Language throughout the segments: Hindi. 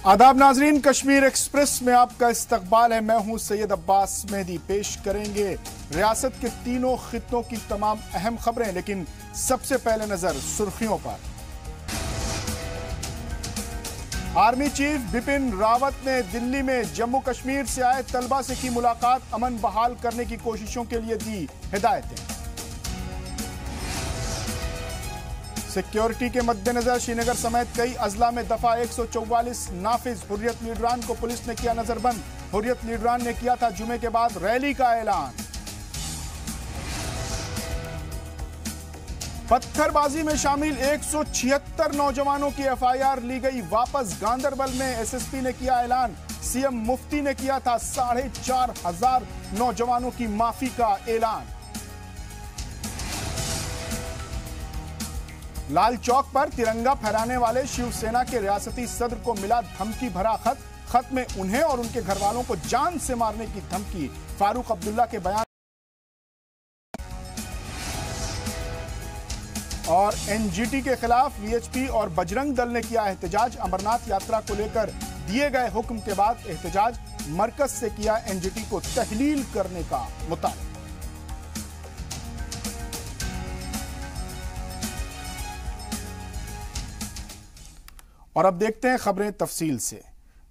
आदाब नाजरीन, कश्मीर एक्सप्रेस में आपका इस्तकबाल है। मैं हूं सैयद अब्बास मेहदी। पेश करेंगे रियासत के तीनों खित्तों की तमाम अहम खबरें, लेकिन सबसे पहले नजर सुर्खियों पर। आर्मी चीफ बिपिन रावत ने दिल्ली में जम्मू कश्मीर से आए तलबा से की मुलाकात, अमन बहाल करने की कोशिशों के लिए दी हिदायतें। सिक्योरिटी के मद्देनजर श्रीनगर समेत कई अजला में दफा 144 नाफिज। हुर्रियत लीडरान को पुलिस ने किया नजरबंद। हुर्रियत लीडरान ने किया था जुमे के बाद रैली का ऐलान। पत्थरबाजी में शामिल 176 नौजवानों की एफआईआर ली गई वापस। गांदरबल में एसएसपी ने किया ऐलान। सीएम मुफ्ती ने किया था 4,500 नौजवानों की माफी का ऐलान। लाल चौक पर तिरंगा फहराने वाले शिवसेना के रियासती सदर को मिला धमकी भरा खत। खत में उन्हें और उनके घर वालों को जान से मारने की धमकी। फारूक अब्दुल्ला के बयान। और एनजीटी के खिलाफ वीएचपी और बजरंग दल ने किया एहतजाज। अमरनाथ यात्रा को लेकर दिए गए हुक्म के बाद एहतजाज। मरकज से किया एनजीटी को तहलील करने का मुतालबा। और अब देखते हैं खबरें तफसील से।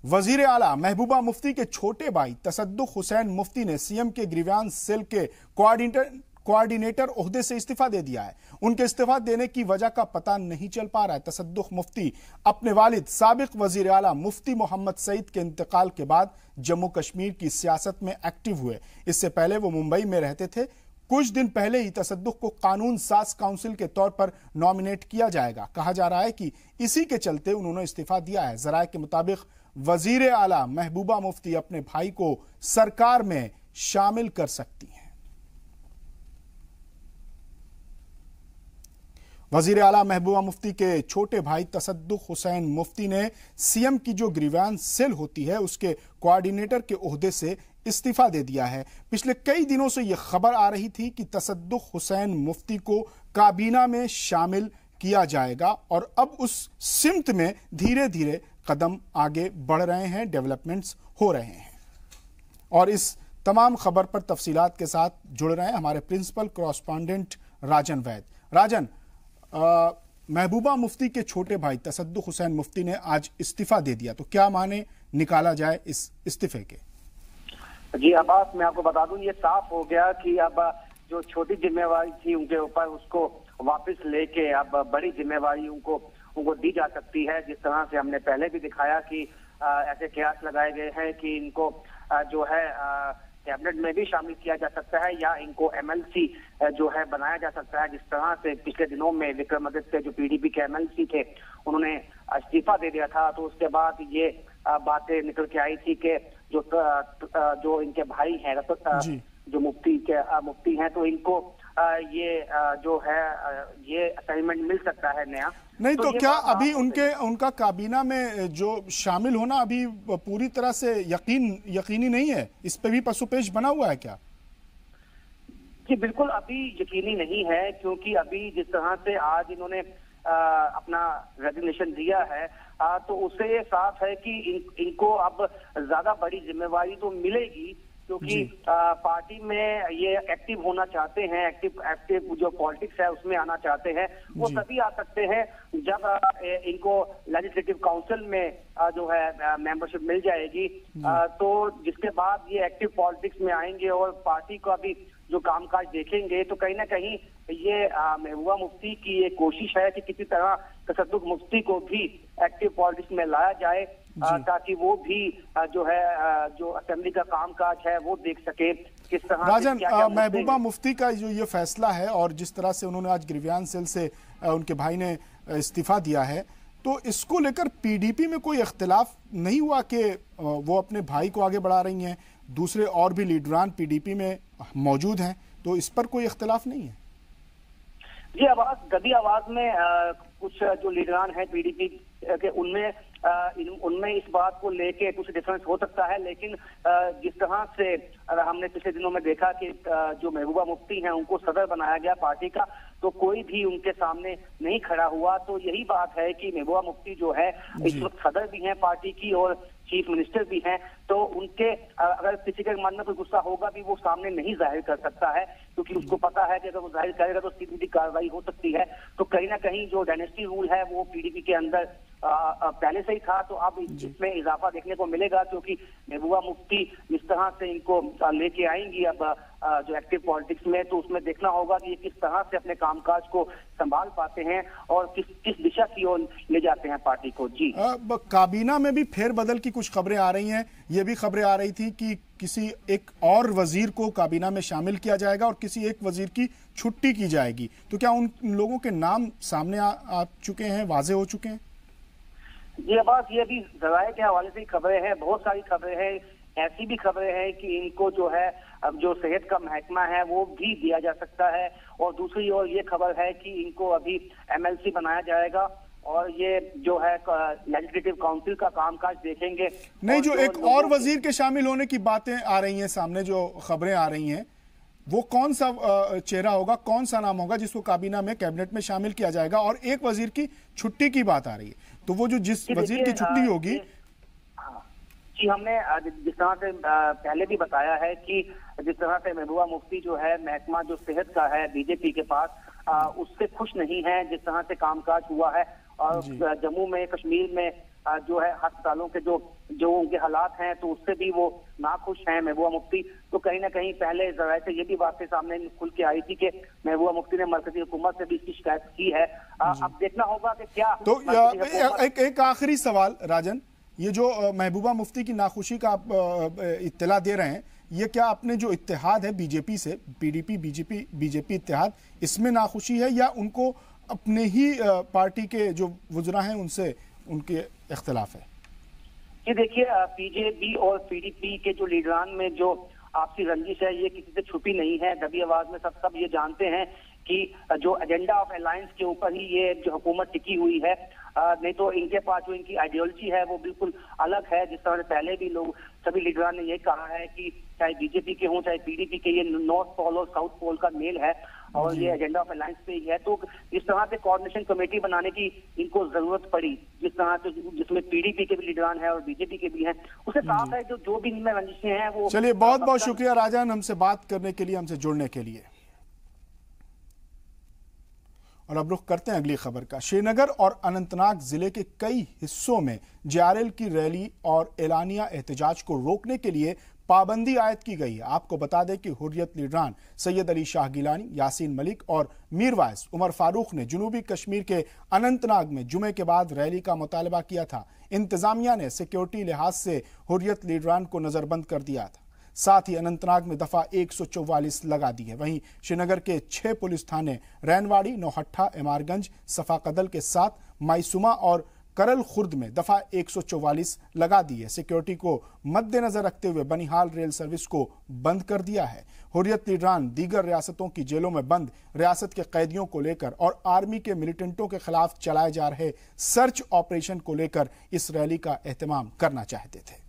वजीर आला महबूबा मुफ्ती के छोटे भाई तसद्दुक हुसैन मुफ्ती ने सीएम के ग्रीवांस सेल के कोऑर्डिनेटर ओहदे से इस्तीफा दे दिया है। उनके इस्तीफा देने की वजह का पता नहीं चल पा रहा है। तसद्दुक मुफ्ती अपने वालिद साबिक वजीर आला मुफ्ती मोहम्मद सईद के इंतकाल के बाद जम्मू कश्मीर की सियासत में एक्टिव हुए। इससे पहले वो मुंबई में रहते थे। कुछ दिन पहले ही तसद्दुक को कानून साज काउंसिल के तौर पर नॉमिनेट किया जाएगा। कहा जा रहा है कि इसी के चलते उन्होंने इस्तीफा दिया है। जराये के मुताबिक वजीर आला महबूबा मुफ्ती अपने भाई को सरकार में शामिल कर सकती हैं। वजीर आला महबूबा मुफ्ती के छोटे भाई तसद्दुक हुसैन मुफ्ती ने सीएम की जो ग्रीवांस सेल होती है उसके कोऑर्डिनेटर के ओहदे से इस्तीफा दे दिया है। पिछले कई दिनों से यह खबर आ रही थी कि तसद्दुक हुसैन मुफ्ती को काबीना में शामिल किया जाएगा और अब उस सिमत में धीरे धीरे कदम आगे बढ़ रहे हैं, डेवलपमेंट्स हो रहे हैं। और इस तमाम खबर पर तफसीलात के साथ जुड़ रहे हैं हमारे प्रिंसिपल कॉरेस्पॉन्डेंट राजन वैद। राजन, महबूबा मुफ्ती के छोटे भाई तसद्दुक हुसैन मुफ्ती ने आज इस्तीफा दे दिया, तो क्या माने निकाला जाए इस इस्तीफे के? जी अब्बास, मैं आपको बता दूं, ये साफ हो गया कि अब जो छोटी जिम्मेवारी थी उनके ऊपर उसको वापस लेके अब बड़ी जिम्मेवारी उनको दी जा सकती है। जिस तरह से हमने पहले भी दिखाया कि ऐसे कयास लगाए गए हैं कि इनको जो है कैबिनेट में भी शामिल किया जा सकता है या इनको एमएलसी जो है बनाया जा सकता है। जिस तरह से पिछले दिनों में विक्रमादित्य जो पीडीपी के एमएलसी थे उन्होंने इस्तीफा दे दिया था, तो उसके बाद ये बातें निकल के आई थी कि जो इनके भाई हैं जो मुफ्ती हैं, तो इनको ये जो है ये असाइनमेंट मिल सकता है नया। नहीं तो क्या अभी उनका काबीना में जो शामिल होना अभी पूरी तरह से यकीनी नहीं है? इस पे भी पसुपेश बना हुआ है क्या? जी बिल्कुल, अभी यकीनी नहीं है, क्योंकि अभी जिस तरह से आज इन्होंने अपना रेजिग्नेशन दिया है तो उससे ये साफ है कि इनको अब ज्यादा बड़ी जिम्मेवारी तो मिलेगी, क्योंकि पार्टी में ये एक्टिव होना चाहते हैं। एक्टिव जो पॉलिटिक्स है उसमें आना चाहते हैं। वो तभी आ सकते हैं जब इनको लेजिस्लेटिव काउंसिल में जो है मेंबरशिप मिल जाएगी, तो जिसके बाद ये एक्टिव पॉलिटिक्स में आएंगे और पार्टी का भी जो कामकाज देखेंगे। तो कहीं ना कहीं ये महबूबा मुफ्ती की ये कोशिश है कि किसी तरह तसद्दुक मुफ्ती को भी एक्टिव पॉलिटिक्स में लाया जाए, ताकि वो भी जो है जो असेंबली का कामकाज है वो देख सके किस तरह। राजन, महबूबा मुफ्ती का जो ये फैसला है और जिस तरह से उन्होंने आज ग्रीवांस सेल से उनके भाई ने इस्तीफा दिया है, तो इसको लेकर पीडीपी में कोई इख्तिलाफ नहीं हुआ कि वो अपने भाई को आगे बढ़ा रही हैं? दूसरे और भी लीडरान पीडीपी में मौजूद हैं, तो इस पर कोई इख्तिलाफ नहीं है? जी आवाज गदी आवाज में कुछ जो लीडरान हैं पीडीपी के, उनमें उनमें इस बात को लेके कुछ डिफरेंस हो सकता है, लेकिन जिस तरह से हमने पिछले दिनों में देखा कि जो महबूबा मुफ्ती हैं उनको सदर बनाया गया पार्टी का, तो कोई भी उनके सामने नहीं खड़ा हुआ। तो यही बात है कि महबूबा मुफ्ती जो है इस वक्त सदर भी हैं पार्टी की और चीफ मिनिस्टर भी हैं, तो उनके अगर किसी के मन में कोई गुस्सा होगा भी वो सामने नहीं जाहिर कर सकता है, क्योंकि उसको पता है कि अगर वो जाहिर करेगा तो सीधी कार्रवाई हो सकती है। तो कहीं ना कहीं जो डायनेस्टी रूल है वो पीडीपी के अंदर पहले से ही था, तो अब इसमें इजाफा देखने को मिलेगा, क्योंकि महबूबा मुफ्ती जिस तरह से इनको लेके आएंगी अब जो एक्टिव पॉलिटिक्स में, तो उसमें देखना होगा कि ये किस तरह से अपने कामकाज को संभाल पाते हैं और किस दिशा की ओर ले जाते हैं पार्टी को। जी, काबीना में भी फेरबदल की कुछ खबरें आ रही हैं। ये भी खबरें आ रही थी कि किसी एक और वजीर को काबीना में शामिल किया जाएगा और किसी एक वजीर की छुट्टी की जाएगी। तो क्या उन लोगों के नाम सामने आ चुके हैं, वाजे हो चुके हैं? जी अब्बास, ये भी जराये के हवाले से खबरें हैं, बहुत सारी खबरें हैं। ऐसी भी खबरें हैं कि इनको जो है अब जो सेहत का महकमा है वो भी दिया जा सकता है, और दूसरी ओर ये खबर है कि इनको अभी एमएलसी बनाया जाएगा और ये जो है लेजिस्लेटिव काउंसिल का कामकाज देखेंगे। नहीं, जो एक और वजीर के शामिल होने की बातें आ रही हैं सामने, जो खबरें आ रही हैं, वो कौन सा चेहरा होगा, कौन सा नाम होगा जिसको काबीना में कैबिनेट में शामिल किया जाएगा? और एक वजीर की छुट्टी की बात आ रही है, तो वो जो जिस वजीर की छुट्टी होगी। जी, हमने जिस तरह से पहले भी बताया है कि जिस तरह से महबूबा मुफ्ती जो है महकमा जो सेहत का है बीजेपी के पास, उससे खुश नहीं है जिस तरह से कामकाज हुआ है। और जम्मू में, कश्मीर में जो है अस्पतालों के जो उनके हालात हैं, तो उससे भी वो नाखुश हैं महबूबा मुफ्ती। तो कहीं ना कहीं पहले जराये से ये भी बातें सामने खुल के आई थी कि महबूबा मुफ्ती ने मरकजी हुकूमत से भी इसकी शिकायत की है। अब देखना होगा कि क्या। तो एक आखिरी सवाल राजन, ये जो महबूबा मुफ्ती की नाखुशी का आप इत्तला दे रहे हैं, ये क्या अपने जो इत्तेहाद है बीजेपी से, पीडीपी बीजेपी इत्तेहाद, इसमें नाखुशी है या उनको अपने ही पार्टी के जो वुज़रा हैं उनसे उनके इख्तिलाफ है? ये देखिए, बीजेपी और पीडीपी के जो लीडरान में जो आपसी रंजिश है ये किसी से छुपी नहीं है। दबी आवाज में सब ये जानते हैं कि जो एजेंडा ऑफ अलायंस के ऊपर ही ये जो हुकूमत टिकी हुई है। नहीं तो इनके पास जो इनकी आइडियोलॉजी है वो बिल्कुल अलग है। जिस तरह से पहले भी लोग सभी लीडरान ने ये कहा है कि चाहे बीजेपी के हों चाहे पीडीपी के, ये नॉर्थ पोल और साउथ पोल का मेल है और ये एजेंडा ऑफ अलायंस पे ही है। तो इस तरह से कोऑर्डिनेशन कमेटी बनाने की इनको जरूरत पड़ी, जिस तरह से जिसमें पीडीपी के भी लीडरान है और बीजेपी के भी हैं, उससे साफ है जो भी इनमें रंजिशें हैं वो। चलिए, बहुत बहुत शुक्रिया राजन, हमसे बात करने के लिए, हमसे जुड़ने के लिए। और अब रुख करते हैं अगली खबर का। श्रीनगर और अनंतनाग जिले के कई हिस्सों में जेआरएल की रैली और एलानिया एहतजाज को रोकने के लिए पाबंदी आयद की गई है। आपको बता दें कि हुर्रियत लीडरान सैयद अली शाह गिलानी, यासीन मलिक और मीरवाइस उमर फारूक ने जनूबी कश्मीर के अनंतनाग में जुमे के बाद रैली का मुतालबा किया था। इंतजामिया ने सिक्योरिटी लिहाज से हुर्रियत लीडरान को नजरबंद कर दिया था। साथ ही अनंतनाग में दफा 144 लगा दी है। वहीं श्रीनगर के 6 पुलिस थाने रैनवाड़ी, नौहट्टा, इमारगंज, सफाकदल के साथ माइसुमा और करल खुर्द में दफा 144 लगा दी है। सिक्योरिटी को मद्देनजर रखते हुए बनिहाल रेल सर्विस को बंद कर दिया है। हुर्रियत लीडरान दीगर रियासतों की जेलों में बंद रियासत के कैदियों को लेकर और आर्मी के मिलिटेंटों के खिलाफ चलाए जा रहे सर्च ऑपरेशन को लेकर इस रैली का एहतमाम करना चाहते थे।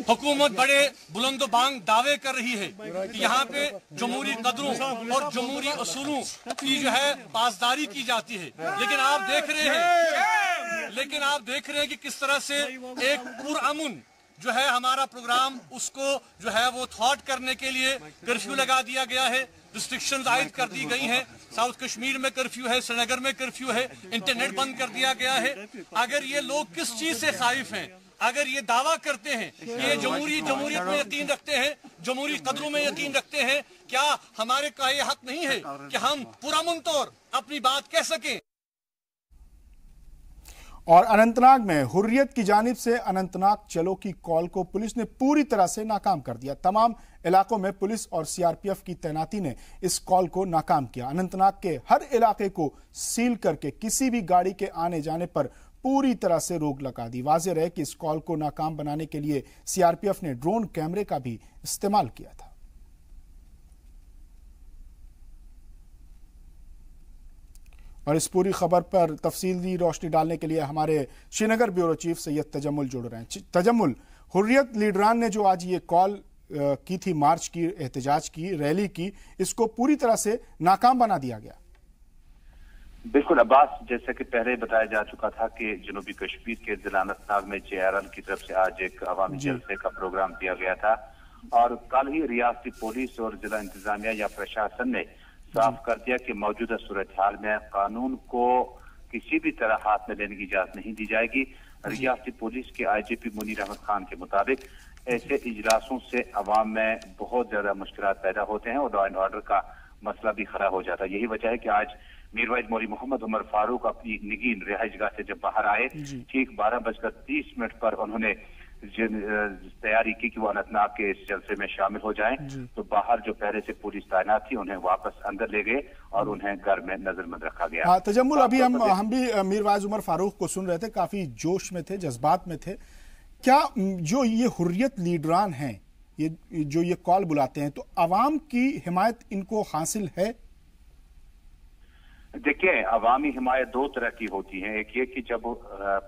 हुकूमत बड़े बुलंदबांग दावे कर रही है कि यहाँ पे जमहूरी कदरों और जमहूरी असूलों की जो है पासदारी की जाती है, लेकिन आप देख रहे हैं कि किस तरह से एक पुरअमन जो है हमारा प्रोग्राम, उसको जो है वो थॉट करने के लिए कर्फ्यू लगा दिया गया है, रिस्ट्रिक्शंस आयद कर दी गई हैं। साउथ कश्मीर में कर्फ्यू है, श्रीनगर में कर्फ्यू है, इंटरनेट बंद कर दिया गया है। अगर ये लोग किस चीज से खाइफ हैं, अगर ये दावा करते हैं कि ये जमहूरियत में यकीन रखते हैं, जमहूरी कदरों में यकीन रखते हैं, क्या हमारे का ये हक नहीं है कि हम पुरअमन तौर अपनी बात कह सकें? और अनंतनाग में हुर्रियत की जानिब से अनंतनाग चलो की कॉल को पुलिस ने पूरी तरह से नाकाम कर दिया। तमाम इलाकों में पुलिस और सीआरपीएफ की तैनाती ने इस कॉल को नाकाम किया। अनंतनाग के हर इलाके को सील करके किसी भी गाड़ी के आने जाने पर पूरी तरह से रोक लगा दी। वाज़ेह रहे कि इस कॉल को नाकाम बनाने के लिए सीआरपीएफ ने ड्रोन कैमरे का भी इस्तेमाल किया था। और इस पूरी खबर पर तफसीली रोशनी डालने के लिए हमारे श्रीनगर ब्यूरो चीफ सैयद तजम्मुल जुड़ रहे हैं। तजम्मुल, हुर्रियत लीडरान ने जो आज ये कॉल की थी, मार्च की, एहतजाज की, रैली की, इसको पूरी तरह से नाकाम बना दिया गया। बिल्कुल अब्बास, जैसे कि पहले बताया जा चुका था कि जनूबी कश्मीर के जिला अनंतनाग में JRL की तरफ से आज एक अवामी जलसे का प्रोग्राम किया गया था और कल ही रियासती पुलिस और जिला इंतजामिया या प्रशासन ने साफ कर दिया कि मौजूदा सूरत हाल में कानून को किसी भी तरह हाथ में लेने की इजाजत नहीं दी जाएगी। रियासती पुलिस के IGP मुनीर अहमद खान के मुताबिक ऐसे इजलासों से अवाम में बहुत ज्यादा मुश्किल पैदा होते हैं और लॉ एंड ऑर्डर का मसला भी खड़ा हो जाता है। यही वजह है कि आज मीरवाइज मौलवी मोहम्मद उमर फारूक अपनी निगीन रिहाइशगाह से जब बाहर आए, ठीक 12:30 पर उन्होंने तैयारी की कि वो अनंतनाग के इस जलसे में शामिल हो जाएं, तो बाहर जो पहले से पुलिस तैनात थी उन्हें वापस अंदर ले गए और उन्हें घर में नजरबंद रखा गया। हाँ तजम्मुल, अभी हम भी मीरवाइज उमर फारूक को सुन रहे थे, काफी जोश में थे, जज्बात में थे। क्या जो ये हुर्रियत लीडरान हैं, ये जो ये कॉल बुलाते हैं, तो अवाम की हिमायत इनको हासिल है? देखिए, अवामी हिमायत दो तरह की होती है। एक ये कि जब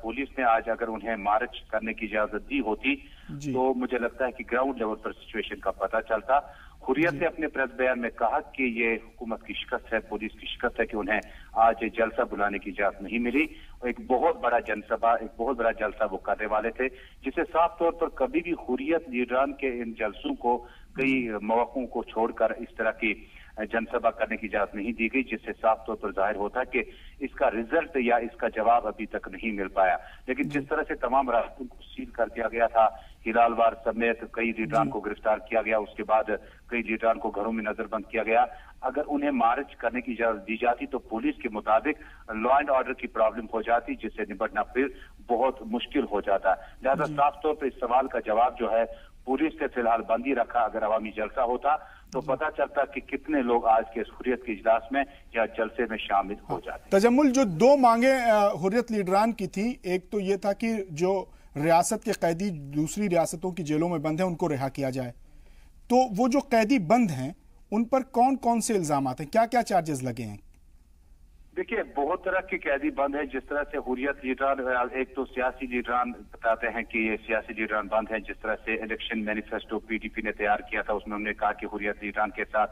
पुलिस ने आज अगर उन्हें मार्च करने की इजाजत दी होती तो मुझे लगता है कि ग्राउंड लेवल पर सिचुएशन का पता चलता। हुर्रियत ने अपने प्रेस बयान में कहा कि ये हुकूमत की शिकस्त है, पुलिस की शिकस्त है कि उन्हें आज जलसा बुलाने की इजाजत नहीं मिली। एक बहुत बड़ा जनसभा, एक बहुत बड़ा जलसा वो करने वाले थे, जिसे साफ तौर पर कभी भी हुर्रियत लीडरान के इन जलसों को कई मौकों को छोड़कर इस तरह की जनसभा करने की इजाजत नहीं दी गई, जिससे साफ तौर पर जाहिर होता है कि इसका रिजल्ट या इसका जवाब अभी तक नहीं मिल पाया। लेकिन जिस तरह से तमाम रास्तों को सील कर दिया गया था, हिलालवार समेत कई लीडरान को गिरफ्तार किया गया, उसके बाद कई लीडरान को घरों में नजरबंद किया गया। अगर उन्हें मार्च करने की इजाजत दी जाती तो पुलिस के मुताबिक लॉ एंड ऑर्डर की प्रॉब्लम हो जाती, जिससे निपटना फिर बहुत मुश्किल हो जाता। लिहाजा साफ तौर पर इस सवाल का जवाब जो है, पुलिस ने फिलहाल बंद ही रखा। अगर अवामी जलसा होता तो पता चलता कि कितने लोग आज के हुर्रियत के इजलास में या जलसे में शामिल हो जाते। तजम्मुल, जो दो मांगे हुर्रियत लीडरान की थी, एक तो ये था कि जो रियासत के कैदी दूसरी रियासतों की जेलों में बंद हैं उनको रिहा किया जाए। तो वो जो कैदी बंद हैं उन पर कौन कौन से इल्जामात हैं, क्या क्या चार्जेस लगे हैं? देखिए, बहुत तरह के कैदी बंद है। जिस तरह से हुर्रियत लीडरान, एक तो सियासी लीडरान बताते हैं कि ये सियासी लीडरान बंद है। जिस तरह से इलेक्शन मैनिफेस्टो PDP ने तैयार किया था, उसमें उन्होंने कहा कि हुर्रियत लीडरान के साथ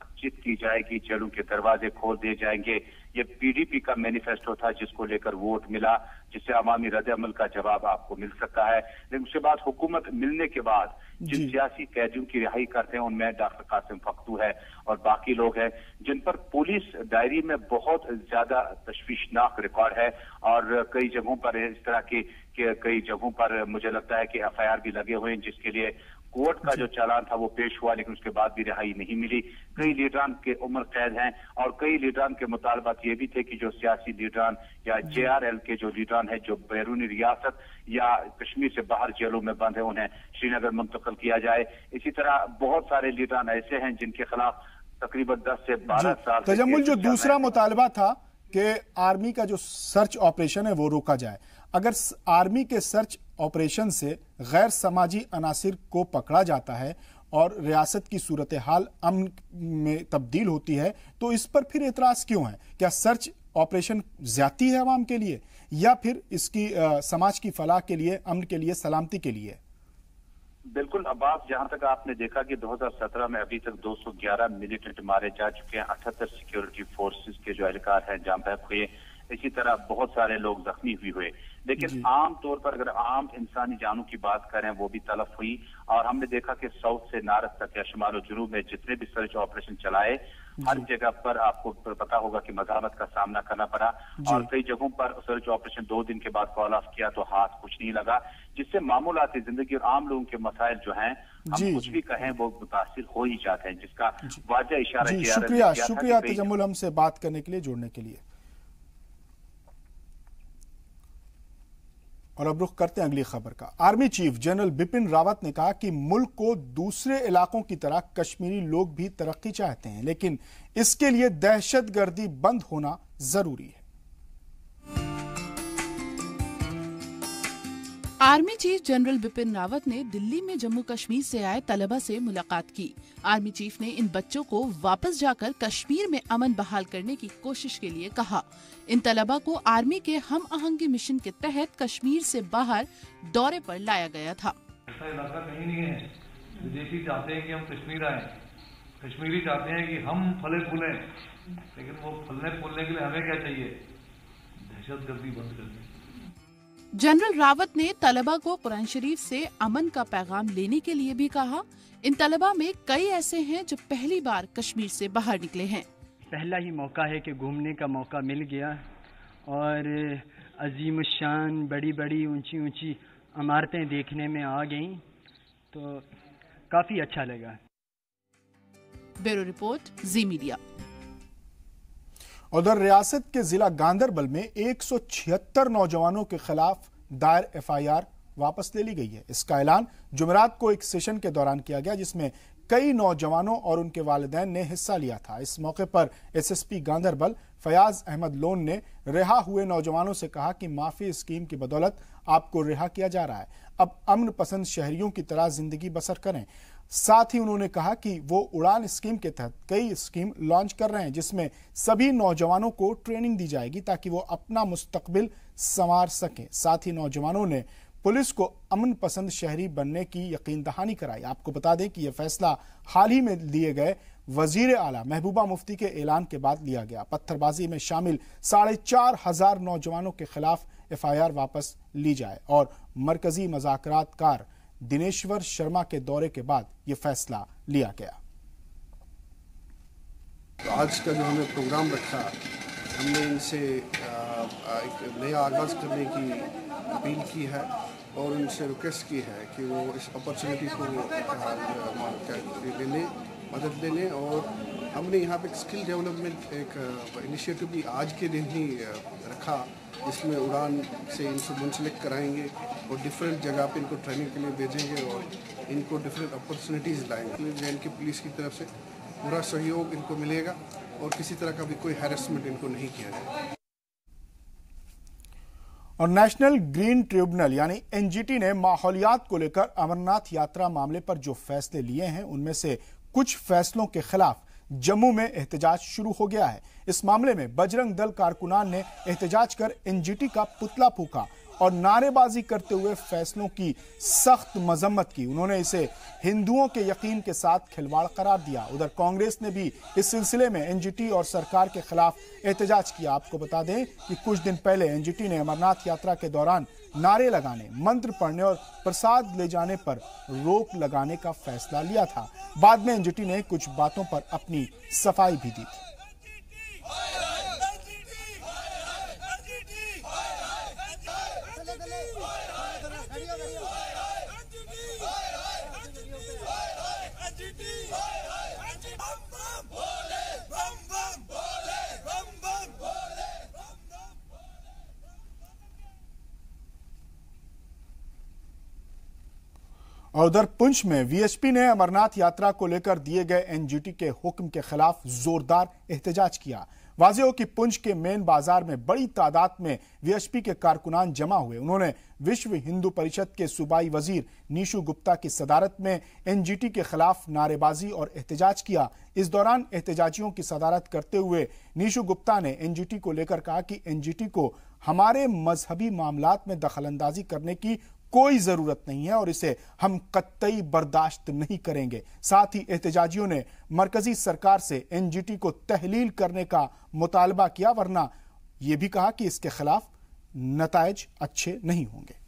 बातचीत की जाएगी, जेलों के दरवाजे खोल दिए जाएंगे। ये PDP का मैनिफेस्टो था जिसको लेकर वोट मिला, जिससे अवामी रद्द-ए-अमल का जवाब आपको मिल सकता है। लेकिन उसके बाद हुकूमत मिलने के बाद जिन सियासी कैदियों की रिहाई करते हैं उनमें डॉक्टर कासिम फख्तू है और बाकी लोग हैं जिन पर पुलिस डायरी में बहुत ज्यादा तशवीशनाक रिकॉर्ड है और कई जगहों पर इस तरह की कई जगहों पर मुझे लगता है कि FIR भी लगे हुए हैं, जिसके लिए कोर्ट का जो चालान था वो पेश हुआ, लेकिन उसके बाद भी रिहाई नहीं मिली। कई लीडरान के उम्र कैद हैं और कई लीडरान के मुतालबात ये भी थे कि जो सियासी लीडरान या JRL के जो लीडरान है जो बैरूनी रियासत या कश्मीर से बाहर जेलों में बंद है, उन्हें श्रीनगर मुंतकिल किया जाए। इसी तरह बहुत सारे लीडरान ऐसे हैं जिनके खिलाफ तकरीबन 10 से 12 साल। तजम्मुल, जो दूसरा मुतालबा था कि आर्मी का जो सर्च ऑपरेशन है वो रोका जाए। अगर आर्मी के सर्च ऑपरेशन से गैर समाजी अनासिर को पकड़ा जाता है और रियासत की सूरत हाल अमन में तब्दील होती है, तो इस पर फिर एतराज क्यों है? क्या सर्च ऑपरेशन ज्यादती है अवाम के लिए या फिर इसकी समाज की फलाह के लिए, अमन के लिए, सलामती के लिए? बिल्कुल अब्बास, जहां तक आपने देखा कि 2017 में अभी तक 211 मिलिटेंट मारे जा चुके हैं, 78 सिक्योरिटी फोर्सेस के जो एहलकार हैं जाम बहक हुए, इसी तरह बहुत सारे लोग जख्मी भी हुए। लेकिन आम तौर पर अगर आम इंसानी जानों की बात करें वो भी तलफ हुई। और हमने देखा कि साउथ से नारद तक या शुमाल और जुनूब में जितने भी सर्च ऑपरेशन चलाए, हर जगह पर आपको पता होगा कि मज़ामत का सामना करना पड़ा और कई जगहों पर सर्च ऑपरेशन 2 दिन के बाद कॉल ऑफ किया तो हाथ कुछ नहीं लगा, जिससे मामूलाती जिंदगी और आम लोगों के मसाइल जो हैं, हम कुछ भी कहें वो मुतासिर हो ही जाते हैं, जिसका वाजह इशारा किया। शुक्रिया तजम्मुल, हमसे बात करने के लिए, जुड़ने के लिए। और अब रुख करते हैं अगली खबर का। Army chief general Bipin Rawat ने कहा कि मुल्क को दूसरे इलाकों की तरह कश्मीरी लोग भी तरक्की चाहते हैं, लेकिन इसके लिए दहशतगर्दी बंद होना जरूरी है। Army chief general Bipin Rawat ने दिल्ली में जम्मू कश्मीर से आए तलबा से मुलाकात की। आर्मी चीफ ने इन बच्चों को वापस जाकर कश्मीर में अमन बहाल करने की कोशिश के लिए कहा। इन तलबा को आर्मी के हम आहंगी मिशन के तहत कश्मीर से बाहर दौरे पर लाया गया था। ऐसा इलाका कहीं नहीं है। विदेशी चाहते हैं कि हम कश्मीर आए, कश्मीरी चाहते हैं कि हम फले फूलें, लेकिन वो फलने फूलने के लिए हमें क्या चाहिए? दहशतगर्दी बंद करनी। जनरल रावत ने तलबा को कुरान शरीफ से अमन का पैगाम लेने के लिए भी कहा। इन तलबा में कई ऐसे हैं जो पहली बार कश्मीर से बाहर निकले हैं। पहला ही मौका है कि घूमने का मौका मिल गया और अजीम शान बड़ी बड़ी ऊंची ऊंची इमारतें देखने में आ गईं, तो काफी अच्छा लगा। ब्यूरो रिपोर्ट, जी मीडिया। उधर रियासत के जिला गांदरबल में 176 नौजवानों के खिलाफ दायर एफआईआर वापस ले ली गई है। इसका ऐलान जुमेरात को एक सेशन के दौरान किया गया, जिसमें कई नौजवानों और उनके वालिदैन ने हिस्सा लिया था। इस मौके पर एसएसपी गांदरबल फयाज अहमद लोन ने रिहा हुए नौजवानों से कहा कि माफी स्कीम की बदौलत आपको रिहा किया जा रहा है, अब अमन पसंद शहरियों की तरह जिंदगी बसर करें। साथ ही उन्होंने कहा कि वो उड़ान स्कीम के तहत कई स्कीम लॉन्च कर रहे हैं, जिसमें सभी नौजवानों को ट्रेनिंग दी जाएगी ताकि वो अपना मुस्तकबिल संवार सकें। साथ ही नौजवानों ने पुलिस को अमन पसंद शहरी बनने की यकीन दहानी कराई। आपको बता दें कि यह फैसला हाल ही में लिए गए वजीर आला महबूबा मुफ्ती के ऐलान के बाद लिया गया। पत्थरबाजी में शामिल 4,500 नौजवानों के खिलाफ एफआईआर वापस ली जाए और मरकजी मज़ाकरातकार दिनेश्वर शर्मा के दौरे के बाद यह फैसला लिया गया। तो आज का जो हमने प्रोग्राम रखा, हमने इनसे एक नया आगाज करने की अपील की है और उनसे रिक्वेस्ट की है कि वो इस अपॉर्चुनिटी को लेने, मदद देने। और हमने यहाँ पे एक स्किल डेवलपमेंट एक इनिशिएटिव भी आज के दिन ही रखा, जिसमें उड़ान से इनको मुंसलिक कराएंगे और डिफरेंट जगह पे इनको ट्रेनिंग के लिए भेजेंगे और इनको डिफरेंट अपॉर्चुनिटीज़ लाएंगे। जैन की पुलिस की तरफ से पूरा सहयोग इनको मिलेगा और किसी तरह का भी कोई हैरेसमेंट इनको नहीं किया जाएगा। और नेशनल ग्रीन ट्रिब्यूनल यानी एनजीटी ने माहौलियात को लेकर अमरनाथ यात्रा मामले पर जो फैसले लिए हैं, उनमें से कुछ फैसलों के खिलाफ जम्मू में एहतजाज शुरू हो गया है। इस मामले में बजरंग दल कारकुनान ने एहतजाज कर एनजीटी का पुतला फूंका और नारेबाजी करते हुए फैसलों की सख्त मजम्मत की। उन्होंने इसे हिंदुओं के यकीन के साथ खिलवाड़ करार दिया। उधर कांग्रेस ने भी इस सिलसिले में एनजीटी और सरकार के खिलाफ एहतजाज किया। आपको बता दें कि कुछ दिन पहले एनजीटी ने अमरनाथ यात्रा के दौरान नारे लगाने, मंत्र पढ़ने और प्रसाद ले जाने पर रोक लगाने का फैसला लिया था। बाद में एनजीटी ने कुछ बातों पर अपनी सफाई भी दी थी। और उधर पुंछ में वीएचपी ने अमरनाथ यात्रा को लेकर दिए गए एनजीटी के हुक्म के खिलाफ जोरदार एहतजाज किया। वाज़ेह हो कि पुंछ के मेन बाजार में बड़ी तादाद में वीएचपी के कारकुनान जमा हुए। उन्होंने विश्व हिंदू परिषद के सूबाई वजीर नीशू गुप्ता की सदारत में एनजीटी के खिलाफ नारेबाजी और एहतजाज किया। इस दौरान एहतजाजियों की सदारत करते हुए नीशू गुप्ता ने एनजीटी को लेकर कहा कि एनजीटी को हमारे मजहबी मामलात में दखलंदाजी करने की कोई जरूरत नहीं है और इसे हम कतई बर्दाश्त नहीं करेंगे। साथ ही एहतजाजियों ने मरकजी सरकार से एनजीटी को तहलील करने का मुतालबा किया, वरना यह भी कहा कि इसके खिलाफ नताइज अच्छे नहीं होंगे।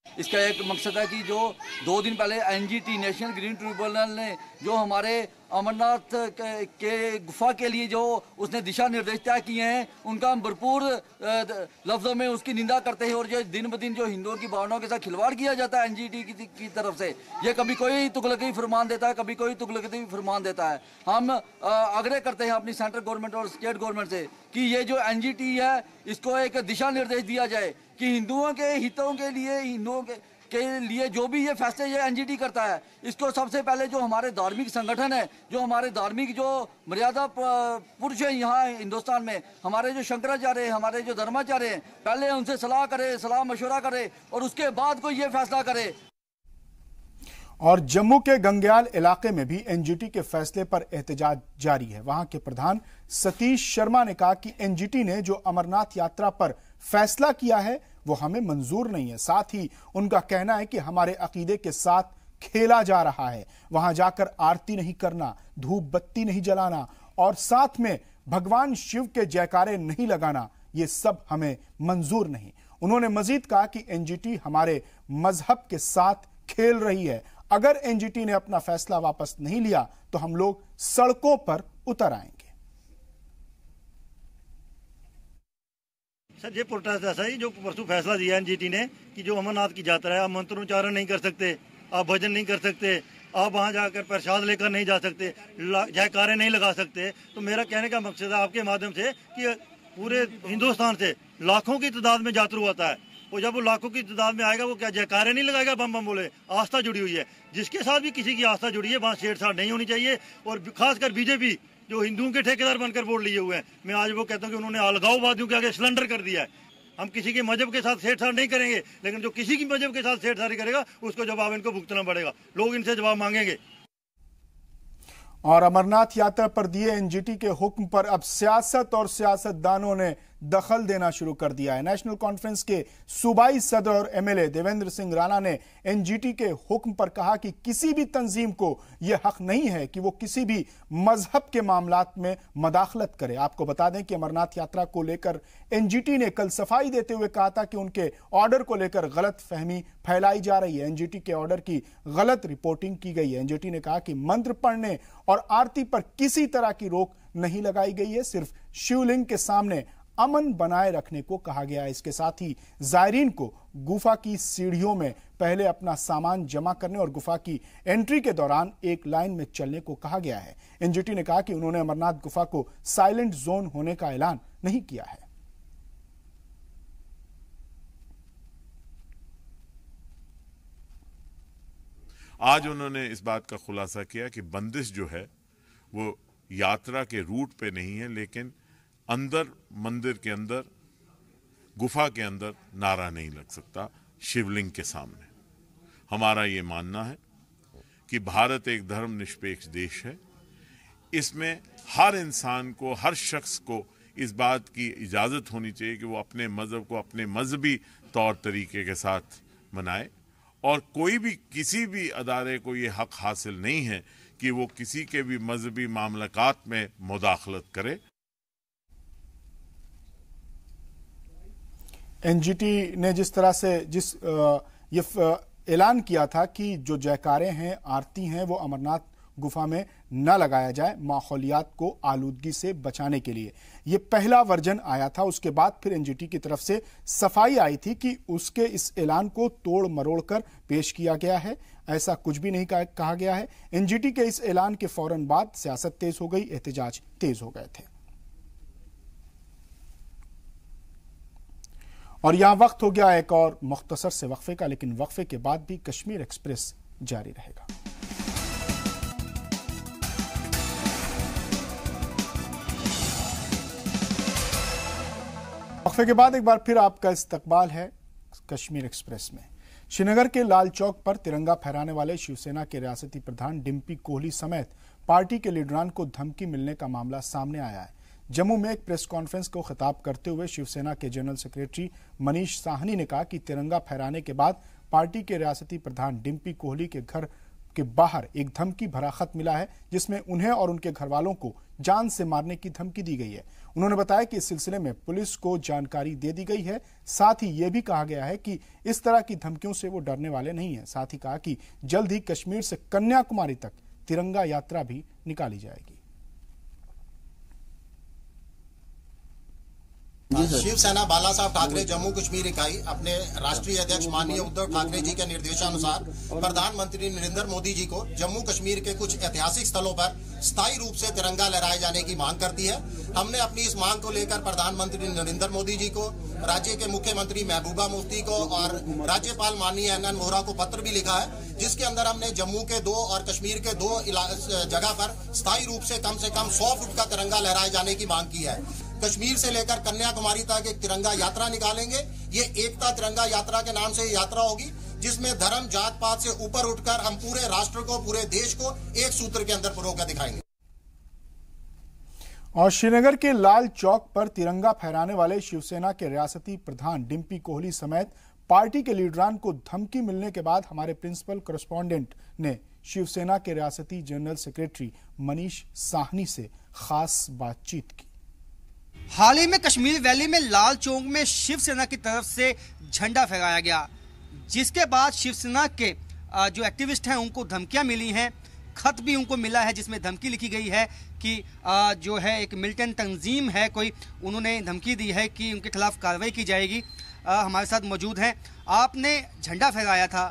इसका एक मकसद है कि जो 2 दिन पहले एनजीटी नेशनल ग्रीन ट्रिब्यूनल ने जो हमारे अमरनाथ के गुफा के लिए जो उसने दिशा निर्देश तय किए हैं, उनका हम भरपूर लफ्ज़ों में उसकी निंदा करते हैं। और जो दिन ब दिन जो हिंदुओं की भावनाओं के साथ खिलवाड़ किया जाता है एनजीटी की तरफ से, ये कभी कोई तुगलकी फरमान देता है, कभी कोई तुगलकी फरमान देता है। हम आग्रह करते हैं अपनी सेंट्रल गवर्नमेंट और स्टेट गवर्नमेंट से कि ये जो एनजीटी है, इसको एक दिशा निर्देश दिया जाए कि हिंदुओं के हितों के लिए, हिंदुओं के लिए जो भी ये फैसले ये एनजीटी करता है, इसको सबसे पहले जो हमारे धार्मिक संगठन है, जो हमारे धार्मिक जो मर्यादा पुरुष है यहाँ हिंदुस्तान में, हमारे जो शंकराचार्य, हमारे जो धर्माचार्य हैं, पहले उनसे सलाह करे, सलाह मशवरा करे और उसके बाद कोई ये फैसला करे। और जम्मू के गंग्याल इलाके में भी एनजीटी के फैसले पर एहतजाज जारी है। वहां के प्रधान सतीश शर्मा ने कहा कि एनजीटी ने जो अमरनाथ यात्रा पर फैसला किया है वो हमें मंजूर नहीं है। साथ ही उनका कहना है कि हमारे अकीदे के साथ खेला जा रहा है। वहां जाकर आरती नहीं करना, धूप बत्ती नहीं जलाना और साथ में भगवान शिव के जयकारे नहीं लगाना, ये सब हमें मंजूर नहीं। उन्होंने मजीद कहा कि एनजीटी हमारे मजहब के साथ खेल रही है। अगर एनजीटी ने अपना फैसला वापस नहीं लिया तो हम लोग सड़कों पर उतर आएंगे। सर, ये प्रोटेस्ट ऐसा ही जो परसों फैसला दिया एनजीटी ने कि जो अमरनाथ की यात्रा है, आप मंत्रोच्चारण नहीं कर सकते, आप भजन नहीं कर सकते, आप वहां जाकर प्रसाद लेकर नहीं जा सकते, जयकारे नहीं लगा सकते। तो मेरा कहने का मकसद है आपके माध्यम से कि पूरे हिंदुस्तान से लाखों की तादाद में यात्रु आता है, और जब वो लाखों की तादाद में आएगा वो क्या जयकारे नहीं लगाएगा, बम बम बोले। आस्था जुड़ी हुई है, जिसके साथ भी किसी की आस्था जुड़ी है वहाँ छेड़छाड़ नहीं होनी चाहिए। और खासकर बीजेपी जो हिंदुओं के ठेकेदार बनकर वोट लिए हुए हैं, मैं आज वो कहता हूँ कि उन्होंने अलगाववादियों के आगे सिलेंडर कर दिया है। हम किसी के मजहब के साथ छेड़छाड़ नहीं करेंगे, लेकिन जो किसी की मजहब के साथ छेड़छाड़ी करेगा उसको जवाब इनको भुगतना पड़ेगा, लोग इनसे जवाब मांगेंगे। और अमरनाथ यात्रा पर दिए एनजीटी के हुक्म पर अब सियासत और सियासतदानों ने दखल देना शुरू कर दिया है। नेशनल कॉन्फ्रेंस के सूबाई सदर और एमएलए देवेंद्र सिंह राणा ने एनजीटी के हुक्म पर कहा कि किसी भी तंजीम को यह हक नहीं है कि वो किसी भी मजहब के मामलात में मदाखलत करे। आपको बता दें कि अमरनाथ यात्रा को लेकर एनजीटी ने कल सफाई देते हुए कहा था कि उनके ऑर्डर को लेकर गलत फहमी फैलाई जा रही है। एनजीटी के ऑर्डर की गलत रिपोर्टिंग की गई है। एनजीटी ने कहा कि मंत्र पढ़ने और आरती पर किसी तरह की रोक नहीं लगाई गई है, सिर्फ शिवलिंग के सामने अमन बनाए रखने को कहा गया है। इसके साथ ही जायरीन को गुफा की सीढ़ियों में पहले अपना सामान जमा करने और गुफा की एंट्री के दौरान एक लाइन में चलने को कहा गया है। एनजीटी ने कहा कि उन्होंने अमरनाथ गुफा को साइलेंट जोन होने का ऐलान नहीं किया है। आज उन्होंने इस बात का खुलासा किया कि बंदिश जो है वो यात्रा के रूट पे नहीं है, लेकिन अंदर मंदिर के अंदर गुफा के अंदर नारा नहीं लग सकता शिवलिंग के सामने। हमारा ये मानना है कि भारत एक धर्मनिरपेक्ष देश है। इसमें हर इंसान को, हर शख्स को इस बात की इजाज़त होनी चाहिए कि वो अपने मज़हब को अपने मजहबी तौर तरीके के साथ मनाए, और कोई भी किसी भी अदारे को ये हक हासिल नहीं है कि वो किसी के भी मजहबी मामलात में मुदाखलत करे। एनजीटी ने जिस तरह से ये ऐलान किया था कि जो जयकारे हैं, आरती हैं, वो अमरनाथ गुफा में न लगाया जाए माहौलियात को आलूदगी से बचाने के लिए, ये पहला वर्जन आया था। उसके बाद फिर एनजीटी की तरफ से सफाई आई थी कि उसके इस ऐलान को तोड़ मरोड़ कर पेश किया गया है, ऐसा कुछ भी नहीं कहा गया है। एनजीटी के इस ऐलान के फौरन बाद सियासत तेज हो गई, एहतजाज तेज हो गए थे। और यहां वक्त हो गया एक और मुख्तसर से वक्फे का, लेकिन वक्फे के बाद भी कश्मीर एक्सप्रेस जारी रहेगा। वक्फे के बाद एक बार फिर आपका इस्तकबाल है कश्मीर एक्सप्रेस में। श्रीनगर के लाल चौक पर तिरंगा फहराने वाले शिवसेना के रियासती प्रधान डिम्पी कोहली समेत पार्टी के लीडरान को धमकी मिलने का मामला सामने आया है। जम्मू में एक प्रेस कॉन्फ्रेंस को खिताब करते हुए शिवसेना के जनरल सेक्रेटरी मनीष साहनी ने कहा कि तिरंगा फहराने के बाद पार्टी के रियासती प्रधान डिम्पी कोहली के घर के बाहर एक धमकी भरा खत मिला है, जिसमें उन्हें और उनके घर वालों को जान से मारने की धमकी दी गई है। उन्होंने बताया कि इस सिलसिले में पुलिस को जानकारी दे दी गई है। साथ ही यह भी कहा गया है कि इस तरह की धमकियों से वो डरने वाले नहीं है। साथ ही कहा कि जल्द ही कश्मीर से कन्याकुमारी तक तिरंगा यात्रा भी निकाली जाएगी। शिवसेना बाला साहब ठाकरे जम्मू कश्मीर इकाई अपने राष्ट्रीय अध्यक्ष माननीय उद्धव ठाकरे जी के निर्देशानुसार प्रधानमंत्री नरेंद्र मोदी जी को जम्मू कश्मीर के कुछ ऐतिहासिक स्थलों पर स्थायी रूप से तिरंगा लहराए जाने की मांग करती है। हमने अपनी इस मांग को लेकर प्रधानमंत्री नरेंद्र मोदी जी को, राज्य के मुख्यमंत्री महबूबा मुफ्ती को और राज्यपाल माननीय NN वोहरा को पत्र भी लिखा है, जिसके अंदर हमने जम्मू के 2 और कश्मीर के 2 जगह पर स्थायी रूप से कम 100 फुट का तिरंगा लहराए जाने की मांग की है। कश्मीर से लेकर कन्याकुमारी तक एक तिरंगा यात्रा निकालेंगे। ये एकता तिरंगा यात्रा के नाम से यात्रा होगी, जिसमें धर्म जात पात से ऊपर उठकर हम पूरे राष्ट्र को, पूरे देश को एक सूत्र के अंदर पिरोकर दिखाएंगे। और श्रीनगर के लाल चौक पर तिरंगा फहराने वाले शिवसेना के रियासती प्रधान डिम्पी कोहली समेत पार्टी के लीडरान को धमकी मिलने के बाद हमारे प्रिंसिपल कॉरेस्पॉन्डेंट ने शिवसेना के रियासती जनरल सेक्रेटरी मनीष साहनी से खास बातचीत की। हाल ही में कश्मीर वैली में लाल चौक में शिवसेना की तरफ से झंडा फहराया गया, जिसके बाद शिवसेना के जो एक्टिविस्ट हैं उनको धमकियां मिली हैं। खत भी उनको मिला है जिसमें धमकी लिखी गई है कि जो है एक मिलिटेंट तंजीम है कोई, उन्होंने धमकी दी है कि उनके खिलाफ कार्रवाई की जाएगी। हमारे साथ मौजूद हैं। आपने झंडा फहराया था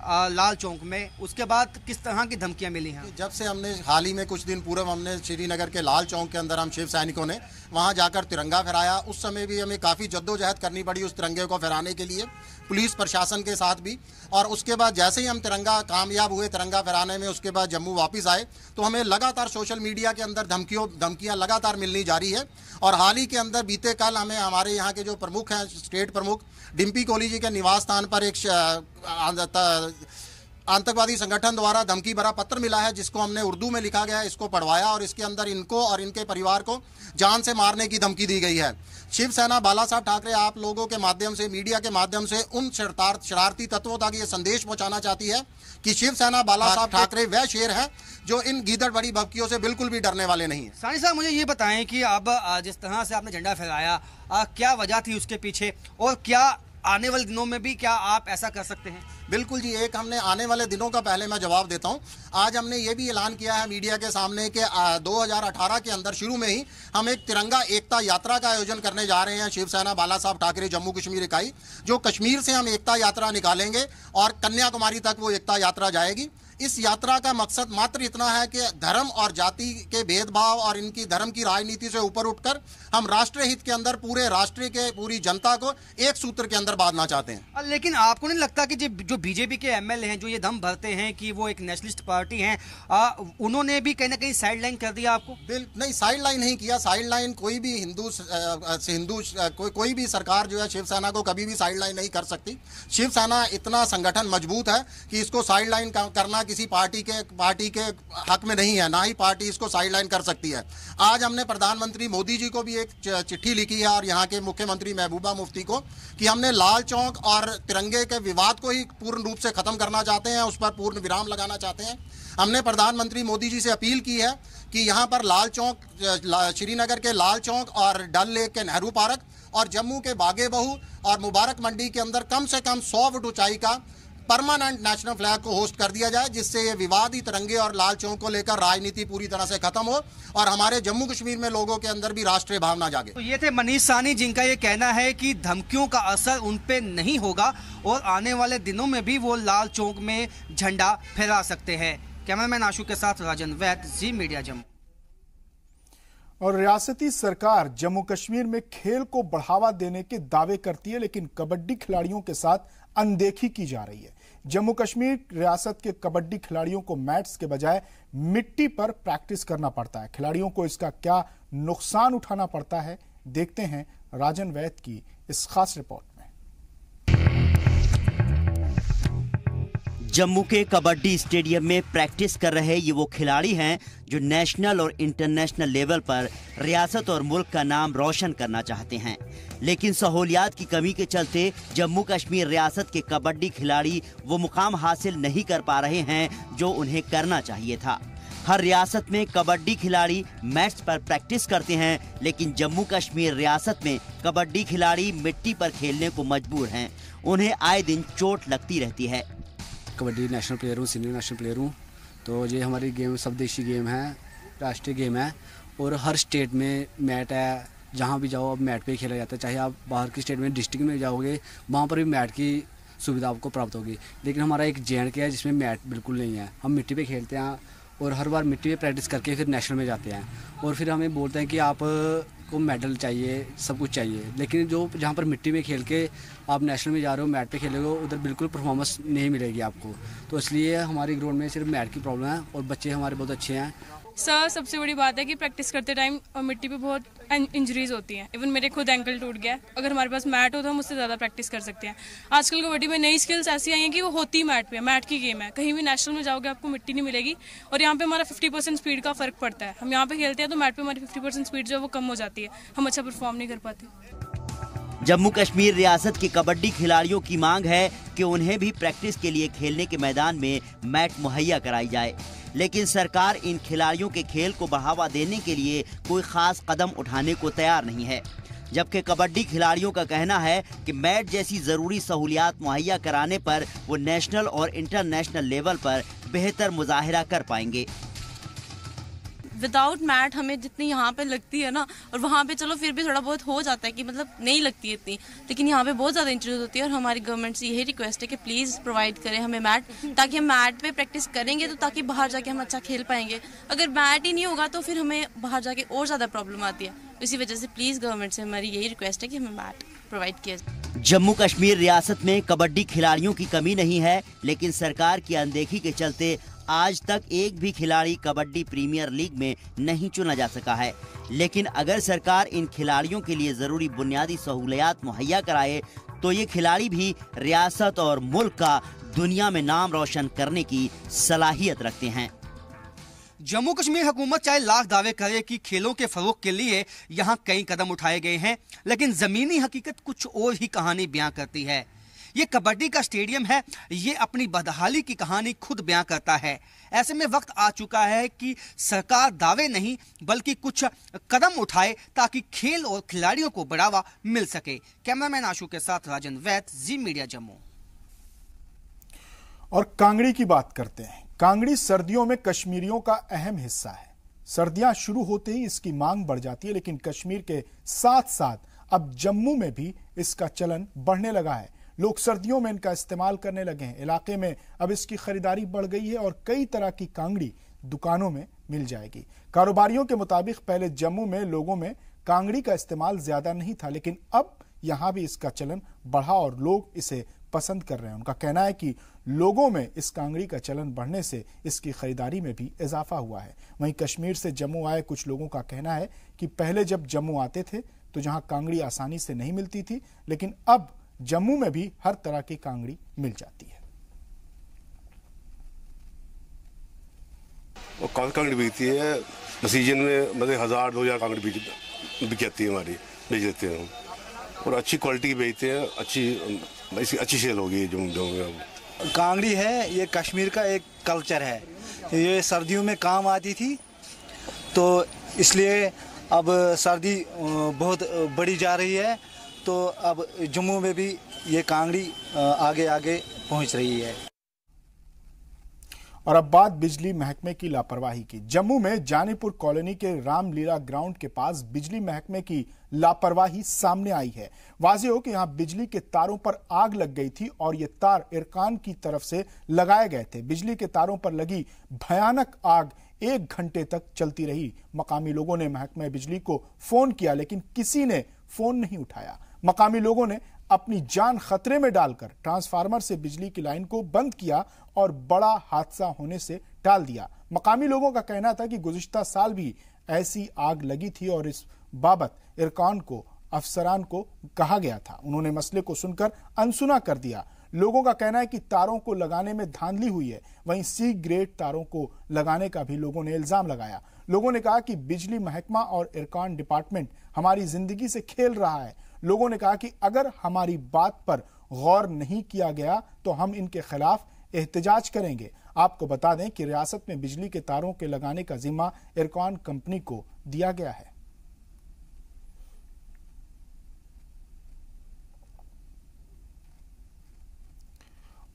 लाल चौक में, उसके बाद किस तरह की धमकियां मिली हैं? जब से हमने हाल ही में कुछ दिन पूर्व हमने श्रीनगर के लाल चौक के अंदर हम शिव सैनिकों ने वहां जाकर तिरंगा फहराया, उस समय भी हमें काफ़ी जद्दोजहद करनी पड़ी उस तिरंगे को फहराने के लिए, पुलिस प्रशासन के साथ भी। और उसके बाद जैसे ही हम तिरंगा कामयाब हुए तिरंगा फहराने में, उसके बाद जम्मू वापस आए तो हमें लगातार सोशल मीडिया के अंदर धमकियां लगातार मिलनी जारी है। और हाल ही के अंदर बीते कल हमें हमारे यहाँ के जो प्रमुख हैं, स्टेट प्रमुख डिम्पी कोहली जी के निवास स्थान पर एक आतंकवादी संगठन द्वारा धमकी भरा पत्र मिला है, जिसको हमने उर्दू में लिखा गया है, इसको पढ़वाया और इसके अंदर इनको और इनके परिवार को जान से मारने की धमकी दी गई है। शिवसेना बाला साहब ठाकरे आप लोगों के माध्यम से, मीडिया के माध्यम से उन शरारती तत्वों तक ये संदेश पहुंचाना चाहती है कि शिवसेना बाला साहब ठाकरे वह शेर है जो इन गीदड़ बड़ी भभकियों से बिल्कुल भी डरने वाले नहीं है। सानी साहब, मुझे ये बताएं कि अब जिस तरह से आपने झंडा फहराया, क्या वजह थी उसके पीछे, और क्या आने वाले दिनों में भी क्या आप ऐसा कर सकते हैं? बिल्कुल जी, एक हमने आने वाले दिनों का पहले मैं जवाब देता हूं। आज हमने ये भी ऐलान किया है मीडिया के सामने कि 2018 के अंदर शुरू में ही हम एक तिरंगा एकता यात्रा का आयोजन करने जा रहे हैं। शिवसेना बाला साहब ठाकरे जम्मू कश्मीर इकाई, जो कश्मीर से हम एकता यात्रा निकालेंगे और कन्याकुमारी तक वो एकता यात्रा जाएगी। इस यात्रा का मकसद मात्र इतना है कि धर्म और जाति के भेदभाव और इनकी धर्म की राजनीति से ऊपर उठकर हम राष्ट्रीय हित के अंदर पूरे राष्ट्र के पूरी जनता को एक सूत्र के अंदर बांधना चाहते हैं। लेकिन आपको नहीं लगता कि जो बीजेपी के एमएलए हैं, जो ये दम भरते हैं कि वो एक नेशनलिस्ट पार्टी हैं, उन्होंने भी कहीं ना कहीं साइड लाइन कर दिया आपको? नहीं, साइड लाइन नहीं किया। साइड लाइन कोई भी कोई भी सरकार जो है शिवसेना को कभी भी साइड लाइन नहीं कर सकती। शिवसेना इतना संगठन मजबूत है कि इसको साइड लाइन करना किसी पार्टी के हक में नहीं है, ना ही पार्टी इसको साइडलाइन कर सकती है। आज हमने प्रधानमंत्री मोदी जी को भी एक चिट्ठी लिखी है और यहाँ के मुख्यमंत्री महबूबा मुफ्ती को, कि हमने लाल चौक और तिरंगे के विवाद को ही पूर्ण रूप से खत्म करना चाहते हैं, उस पर पूर्ण विराम लगाना चाहते हैं। हमने प्रधानमंत्री मोदी जी से अपील की है कि यहाँ पर लाल चौक, श्रीनगर के लाल चौक और डल लेक के नेहरू पार्क और जम्मू के बागे बहू और मुबारक मंडी के अंदर कम से कम 100 फुट ऊंचाई का परमानेंट नेशनल फ्लैग को होस्ट कर दिया जाए, जिससे ये विवादी तिरंगे और लाल चौक को लेकर राजनीति पूरी तरह से खत्म हो और हमारे जम्मू कश्मीर में लोगों के अंदर भी राष्ट्रीय भावना जागे। तो ये थे मनीष साहनी, जिनका ये कहना है कि धमकियों का असर उन पे नहीं होगा और आने वाले दिनों में भी वो लाल चौक में झंडा फहरा सकते हैं। कैमरामैन आशु के साथ राजन वैद, जी मीडिया जम्मू। और रियासती सरकार जम्मू कश्मीर में खेल को बढ़ावा देने के दावे करती है, लेकिन कबड्डी खिलाड़ियों के साथ अनदेखी की जा रही है। जम्मू कश्मीर रियासत के कबड्डी खिलाड़ियों को मैट्स के बजाय मिट्टी पर प्रैक्टिस करना पड़ता है। खिलाड़ियों को इसका क्या नुकसान उठाना पड़ता है, देखते हैं राजन वैद की इस खास रिपोर्ट में। जम्मू के कबड्डी स्टेडियम में प्रैक्टिस कर रहे ये वो खिलाड़ी हैं जो नेशनल और इंटरनेशनल लेवल पर रियासत और मुल्क का नाम रोशन करना चाहते हैं, लेकिन सहूलियात की कमी के चलते जम्मू कश्मीर रियासत के कबड्डी खिलाड़ी वो मुकाम हासिल नहीं कर पा रहे हैं जो उन्हें करना चाहिए था। हर रियासत में कबड्डी खिलाड़ी मैट्स पर प्रैक्टिस करते हैं, लेकिन जम्मू कश्मीर रियासत में कबड्डी खिलाड़ी मिट्टी पर खेलने को मजबूर हैं। उन्हें आए दिन चोट लगती रहती है। कबड्डी नेशनल प्लेयर हूँ, सीनियर नेशनल प्लेयर हूँ, तो ये हमारी गेम स्वदेशी गेम है, राष्ट्रीय गेम है और हर स्टेट में मैट है, जहाँ भी जाओ अब मैट पे ही खेला जाता है। चाहे आप बाहर की स्टेट में डिस्ट्रिक्ट में जाओगे वहाँ पर भी मैट की सुविधा आपको प्राप्त होगी। लेकिन हमारा एक JNK है जिसमें मैट बिल्कुल नहीं है। हम मिट्टी पे खेलते हैं और हर बार मिट्टी पे प्रैक्टिस करके फिर नेशनल में जाते हैं और फिर हमें बोलते हैं कि आप को मेडल चाहिए, सब कुछ चाहिए। लेकिन जो जहाँ पर मिट्टी में खेल के आप नेशनल में जा रहे हो, मैट पे खेलोगे, उधर बिल्कुल परफॉर्मेंस नहीं मिलेगी आपको। तो इसलिए हमारी ग्राउंड में सिर्फ मैट की प्रॉब्लम है और बच्चे हमारे बहुत अच्छे हैं। सर सबसे बड़ी बात है कि प्रैक्टिस करते टाइम मिट्टी पे बहुत इंजरीज होती हैं। इवन मेरे खुद एंकल टूट गया। अगर हमारे पास मैट हो तो हम उससे ज़्यादा प्रैक्टिस कर सकते हैं। आजकल कबड्डी में नई स्किल्स ऐसी आई हैं कि वो होती ही मैट पे, मैट की गेम है। कहीं भी नेशनल में जाओगे आपको मिट्टी नहीं मिलेगी और यहाँ पे हमारा 50% स्पीड का फर्क पड़ता है। हम यहाँ पे खेलते हैं तो मैट पे हमारी 50% स्पीड जो है वो कम हो जाती है, हम अच्छा परफॉर्म नहीं कर पाते। जम्मू कश्मीर रियासत के कबड्डी खिलाड़ियों की मांग है कि उन्हें भी प्रैक्टिस के लिए खेलने के मैदान में मैट मुहैया कराई जाए, लेकिन सरकार इन खिलाड़ियों के खेल को बढ़ावा देने के लिए कोई खास कदम उठाने को तैयार नहीं है। जबकि कबड्डी खिलाड़ियों का कहना है कि मैट जैसी जरूरी सहूलियात मुहैया कराने पर वो नेशनल और इंटरनेशनल लेवल पर बेहतर मुजाहिरा कर पाएंगे। विदाउट मैट हमें जितनी यहाँ पे लगती है ना, और वहाँ पे चलो फिर भी थोड़ा बहुत हो जाता है कि मतलब नहीं लगती है इतनी, लेकिन यहाँ पे बहुत ज़्यादा इंजरीज होती है। और हमारी गवर्नमेंट से यही रिक्वेस्ट है कि प्लीज़ प्रोवाइड करें हमें मैट, ताकि हम मैट पे प्रैक्टिस करेंगे तो ताकि बाहर जाके हम अच्छा खेल पाएंगे। अगर मैट ही नहीं होगा तो फिर हमें बाहर जाके और ज़्यादा प्रॉब्लम आती है। इसी वजह से प्लीज़ गवर्नमेंट से हमारी यही रिक्वेस्ट है कि हमें मैट प्रोवाइड किया जाए। जम्मू कश्मीर रियासत में कबड्डी खिलाड़ियों की कमी नहीं है, लेकिन सरकार की अनदेखी के चलते आज तक एक भी खिलाड़ी कबड्डी प्रीमियर लीग में नहीं चुना जा सका है। लेकिन अगर सरकार इन खिलाड़ियों के लिए जरूरी बुनियादी सहूलियात मुहैया कराए तो ये खिलाड़ी भी रियासत और मुल्क का दुनिया में नाम रोशन करने की सलाहियत रखते हैं। जम्मू कश्मीर हुकूमत चाहे लाख दावे करे कि खेलों के फरोग के लिए यहाँ कई कदम उठाए गए हैं, लेकिन जमीनी हकीकत कुछ और ही कहानी बयां करती है। ये कबड्डी का स्टेडियम है, ये अपनी बदहाली की कहानी खुद बयां करता है। ऐसे में वक्त आ चुका है कि सरकार दावे नहीं बल्कि कुछ कदम उठाए ताकि खेल और खिलाड़ियों को बढ़ावा मिल सके। कैमरामैन आशु के साथ राजन वैद, जी मीडिया जम्मू। और कांगड़ी की बात करते हैं। कांगड़ी सर्दियों में कश्मीरियों का अहम हिस्सा है। सर्दियां शुरू होते ही इसकी मांग बढ़ जाती है, लेकिन कश्मीर के साथ साथ अब जम्मू में भी इसका चलन बढ़ने लगा है। लोग सर्दियों में इनका इस्तेमाल करने लगे हैं। इलाके में अब इसकी खरीदारी बढ़ गई है और कई तरह की कांगड़ी दुकानों में मिल जाएगी। कारोबारियों के मुताबिक पहले जम्मू में लोगों में कांगड़ी का इस्तेमाल ज्यादा नहीं था, लेकिन अब यहां भी इसका चलन बढ़ा और लोग इसे पसंद कर रहे हैं। उनका कहना है कि लोगों में इस कांगड़ी का चलन बढ़ने से इसकी खरीदारी में भी इजाफा हुआ है। वहीं कश्मीर से जम्मू आए कुछ लोगों का कहना है कि पहले जब जम्मू आते थे तो जहां कांगड़ी आसानी से नहीं मिलती थी, लेकिन अब जम्मू में भी हर तरह की कांगड़ी मिल जाती है। और कांगड़ी बिकती है सीजन में, मतलब 1000-2000 कांगड़ी बिक जाती है हमारी, बेच देते हैं हम, और अच्छी क्वालिटी की बेचते हैं। अच्छी सेल होगी जम्मू में। कांगड़ी है ये कश्मीर का एक कल्चर है, ये सर्दियों में काम आती थी, तो इसलिए अब सर्दी बहुत बढ़ी जा रही है, तो अब जम्मू में भी ये कांगड़ी आगे आगे पहुंच रही है। और अब बात बिजली महकमे की लापरवाही की। जम्मू में जानीपुर कॉलोनी के रामलीला ग्राउंड के पास बिजली महकमे की लापरवाही सामने आई है। वाज़ेह हो कि यहां बिजली के तारों पर आग लग गई थी और ये तार इरकान की तरफ से लगाए गए थे। बिजली के तारों पर लगी भयानक आग 1 घंटे तक चलती रही। मकामी लोगों ने महकमे बिजली को फोन किया, लेकिन किसी ने फोन नहीं उठाया। मकामी लोगों ने अपनी जान खतरे में डालकर ट्रांसफार्मर से बिजली की लाइन को बंद किया और बड़ा हादसा होने से टाल दिया। मकामी लोगों का कहना था कि गुज़िश्ता साल भी ऐसी आग लगी थी और इस बाबत इरकान को अफसरान को कहा गया था। उन्होंने मसले को सुनकर अनसुना कर दिया। लोगों का कहना है कि तारों को लगाने में धांधली हुई है। वहीं सी ग्रेड तारों को लगाने का भी लोगों ने इल्जाम लगाया। लोगों ने कहा कि बिजली महकमा और इरकान डिपार्टमेंट हमारी जिंदगी से खेल रहा है। लोगों ने कहा कि अगर हमारी बात पर गौर नहीं किया गया तो हम इनके खिलाफ एहतजाज करेंगे। आपको बता दें कि रियासत में बिजली के तारों के लगाने का जिम्मा इरकान कंपनी को दिया गया है।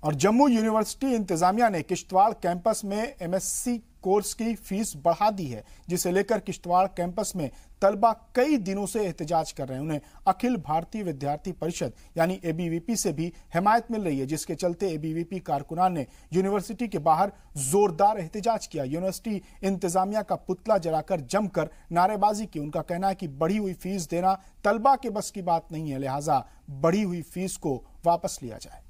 और जम्मू यूनिवर्सिटी इंतजामिया ने किश्तवाड़ कैंपस में एमएससी कोर्स की फीस बढ़ा दी है, जिसे लेकर किश्तवाड़ कैंपस में तलबा कई दिनों से एहतजाज कर रहे हैं। उन्हें अखिल भारतीय विद्यार्थी परिषद यानी एबीवीपी से भी हिमायत मिल रही है, जिसके चलते एबीवीपी कारकुनान ने यूनिवर्सिटी के बाहर जोरदार एहतजाज किया। यूनिवर्सिटी इंतजामिया का पुतला जलाकर जमकर नारेबाजी की। उनका कहना है कि बढ़ी हुई फीस देना तलबा के बस की बात नहीं है, लिहाजा बढ़ी हुई फीस को वापस लिया जाए।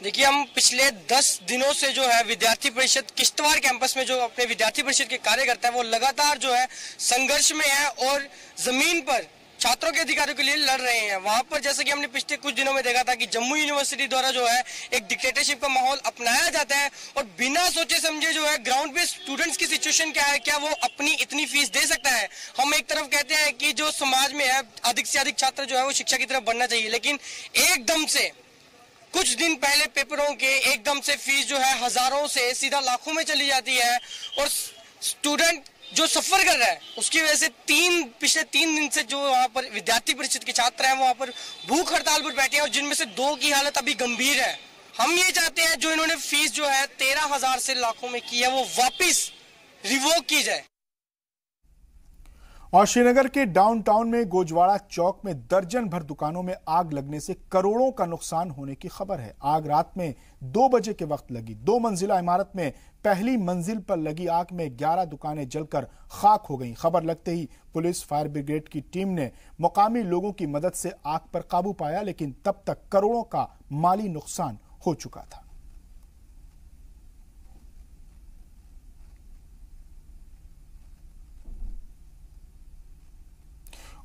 देखिए, हम पिछले 10 दिनों से जो है विद्यार्थी परिषद किश्तवाड़ कैंपस में जो अपने विद्यार्थी परिषद के कार्यकर्ता है वो लगातार जो है संघर्ष में है और जमीन पर छात्रों के अधिकारों के लिए लड़ रहे हैं। वहां पर जैसे कि हमने पिछले कुछ दिनों में देखा था कि जम्मू यूनिवर्सिटी द्वारा जो है एक डिक्टेटरशिप का माहौल अपनाया जाता है और बिना सोचे समझे जो है ग्राउंड पे स्टूडेंट्स की सिचुएशन क्या है, क्या वो अपनी इतनी फीस दे सकता है। हम एक तरफ कहते हैं कि जो समाज में है अधिक से अधिक छात्र जो है वो शिक्षा की तरफ बढ़ना चाहिए, लेकिन एकदम से कुछ दिन पहले पेपरों के एकदम से फीस जो है हजारों से सीधा लाखों में चली जाती है और स्टूडेंट जो सफर कर रहा है उसकी वजह से पिछले 3 दिन से जो वहाँ पर विद्यार्थी परिषद के छात्र हैं वहाँ पर भूख हड़ताल पर बैठे हैं और जिनमें से 2 की हालत अभी गंभीर है। हम ये चाहते हैं जो इन्होंने फीस जो है 13,000 से लाखों में की है वो वापिस रिवोक की जाए। और श्रीनगर के डाउनटाउन में गोजवाड़ा चौक में दर्जन भर दुकानों में आग लगने से करोड़ों का नुकसान होने की खबर है। आग रात में 2 बजे के वक्त लगी। 2 मंजिला इमारत में पहली मंजिल पर लगी आग में 11 दुकानें जलकर खाक हो गईं। खबर लगते ही पुलिस फायर ब्रिगेड की टीम ने मुकामी लोगों की मदद से आग पर काबू पाया, लेकिन तब तक करोड़ों का माली नुकसान हो चुका था।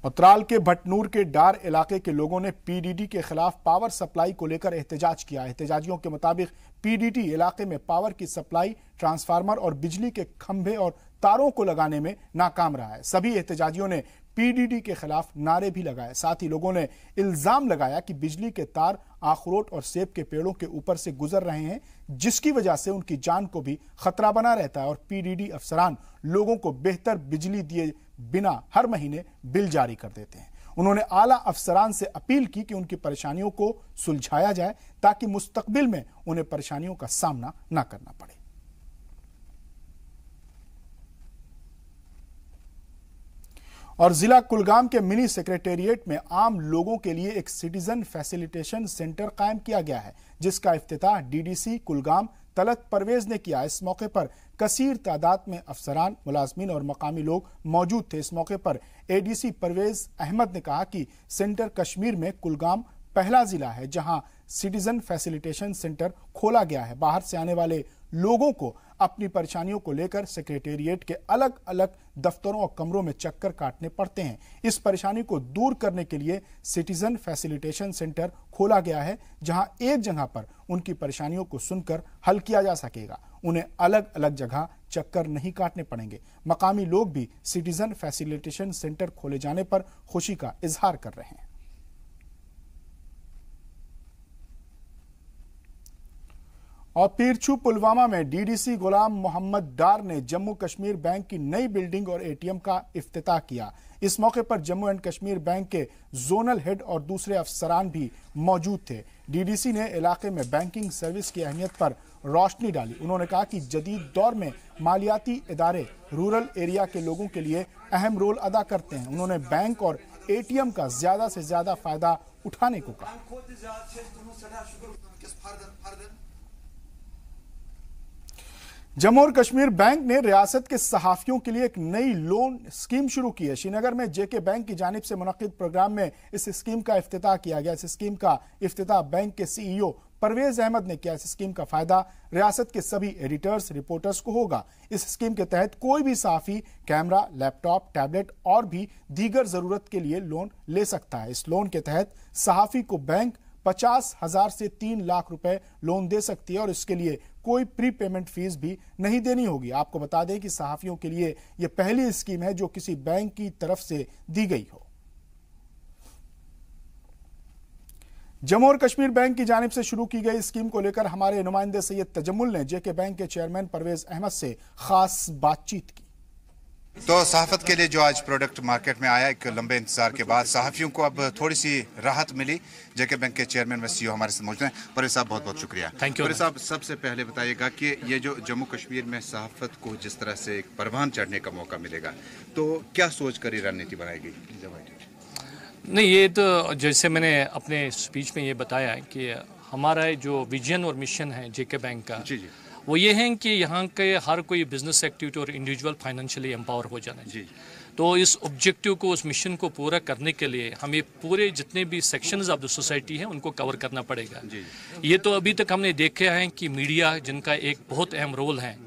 उत्तराल के भटनूर के डार इलाके के लोगों ने पीडीडी के खिलाफ पावर सप्लाई को लेकर एहतजाज किया। एहतजाजियों के मुताबिक पीडीडी इलाके में पावर की सप्लाई, ट्रांसफार्मर और बिजली के खंभे और तारों को लगाने में नाकाम रहा है। सभी एहतजाजियों ने पीडीडी के खिलाफ नारे भी लगाए। साथ ही लोगों ने इल्जाम लगाया कि बिजली के तार अखरोट और सेब के पेड़ों के ऊपर से गुजर रहे हैं, जिसकी वजह से उनकी जान को भी खतरा बना रहता है और पीडीडी अफसरान लोगों को बेहतर बिजली दिए बिना हर महीने बिल जारी कर देते हैं। उन्होंने आला अफसरान से अपील की कि उनकी परेशानियों को सुलझाया जाए ताकि मुस्तकबिल में उन्हें परेशानियों का सामना न करना पड़े। और जिला कुलगाम के मिनी सेक्रेटेरिएट में आम लोगों के लिए एक सिटीजन फैसिलिटेशन सेंटर कायम किया गया है, जिसका इफ्तिताह डीडीसी कुलगाम तलत परवेज ने किया। इस मौके पर कसीर तादाद में अफसरान, मुलाजमीन और मकामी लोग मौजूद थे। इस मौके पर एडीसी परवेज अहमद ने कहा कि सेंटर कश्मीर में कुलगाम पहला जिला है जहां सिटीजन फैसिलिटेशन सेंटर खोला गया है। बाहर से आने वाले लोगों को अपनी परेशानियों को लेकर सेक्रेटेरिएट के अलग अलग दफ्तरों और कमरों में चक्कर काटने पड़ते हैं। इस परेशानी को दूर करने के लिए सिटीजन फैसिलिटेशन सेंटर खोला गया है, जहां एक जगह पर उनकी परेशानियों को सुनकर हल किया जा सकेगा। उन्हें अलग अलग जगह चक्कर नहीं काटने पड़ेंगे। मकामी लोग भी सिटीजन फैसिलिटेशन सेंटर खोले जाने पर खुशी का इजहार कर रहे हैं। और पीरछू पुलवामा में डीडीसी गुलाम मोहम्मद डार ने जम्मू कश्मीर बैंक की नई बिल्डिंग और एटीएम का इफ्तिताह किया। इस मौके पर जम्मू एंड कश्मीर बैंक के जोनल हेड और दूसरे अफसरान भी मौजूद थे। डीडीसी ने इलाके में बैंकिंग सर्विस की अहमियत पर रोशनी डाली। उन्होंने कहा कि जदीद दौर में मालियाती इदारे रूरल एरिया के लोगों के लिए अहम रोल अदा करते हैं। उन्होंने बैंक और एटीएम का ज्यादा से ज्यादा फायदा उठाने को कहा। जम्मू और कश्मीर बैंक ने रियासत के सहाफियों के लिए एक नई लोन स्कीम शुरू की है। श्रीनगर में जेके बैंक की जानिब से मुनक्किद प्रोग्राम में इस स्कीम का इफ्तिताह किया गया। इस स्कीम का इफ्तिताह बैंक के सीईओ परवेज अहमद ने किया। इस स्कीम का फायदा रियासत के सभी एडिटर्स, रिपोर्टर्स को होगा। इस स्कीम के तहत कोई भी सहाफी कैमरा, लैपटॉप, टैबलेट और भी दीगर जरूरत के लिए लोन ले सकता है। इस लोन के तहत सहाफी को बैंक 50,000 से 3 लाख रुपए लोन दे सकती है और इसके लिए कोई प्री पेमेंट फीस भी नहीं देनी होगी। आपको बता दें कि सहाफियों के लिए यह पहली स्कीम है जो किसी बैंक की तरफ से दी गई हो। जम्मू और कश्मीर बैंक की जानिब से शुरू की गई स्कीम को लेकर हमारे नुमाइंदे सैयद तजम्मुल ने जेके बैंक के चेयरमैन परवेज अहमद से खास बातचीत की। तो सहाफत के लिए जो आज प्रोडक्ट मार्केट में आया, एक लंबे इंतजार के बाद सहाफियों को अब थोड़ी सी राहत मिली। जेके बैंक के चेयरमैन व CEO हमारे साथ मौजूद हैं। परे साहब बहुत बहुत शुक्रिया। Thank you. परे साहब, सबसे पहले बताइएगा कि ये जो जम्मू कश्मीर में सहाफत को जिस तरह से एक परवान चढ़ने का मौका मिलेगा, तो क्या सोच कर रणनीति बनाएगी? नहीं, ये तो जैसे मैंने अपने स्पीच में ये बताया है कि हमारा जो विजन और मिशन है जेके बैंक का, वो ये है कि यहाँ के हर कोई बिजनेस एक्टिविटी और इंडिविजुअल फाइनेंशियली एम्पावर हो जाना चाहिए। तो इस ऑब्जेक्टिव को, उस मिशन को पूरा करने के लिए हमें पूरे जितने भी सेक्शंस ऑफ द सोसाइटी हैं उनको कवर करना पड़ेगा। ये तो अभी तक हमने देखा है कि मीडिया, जिनका एक बहुत अहम रोल है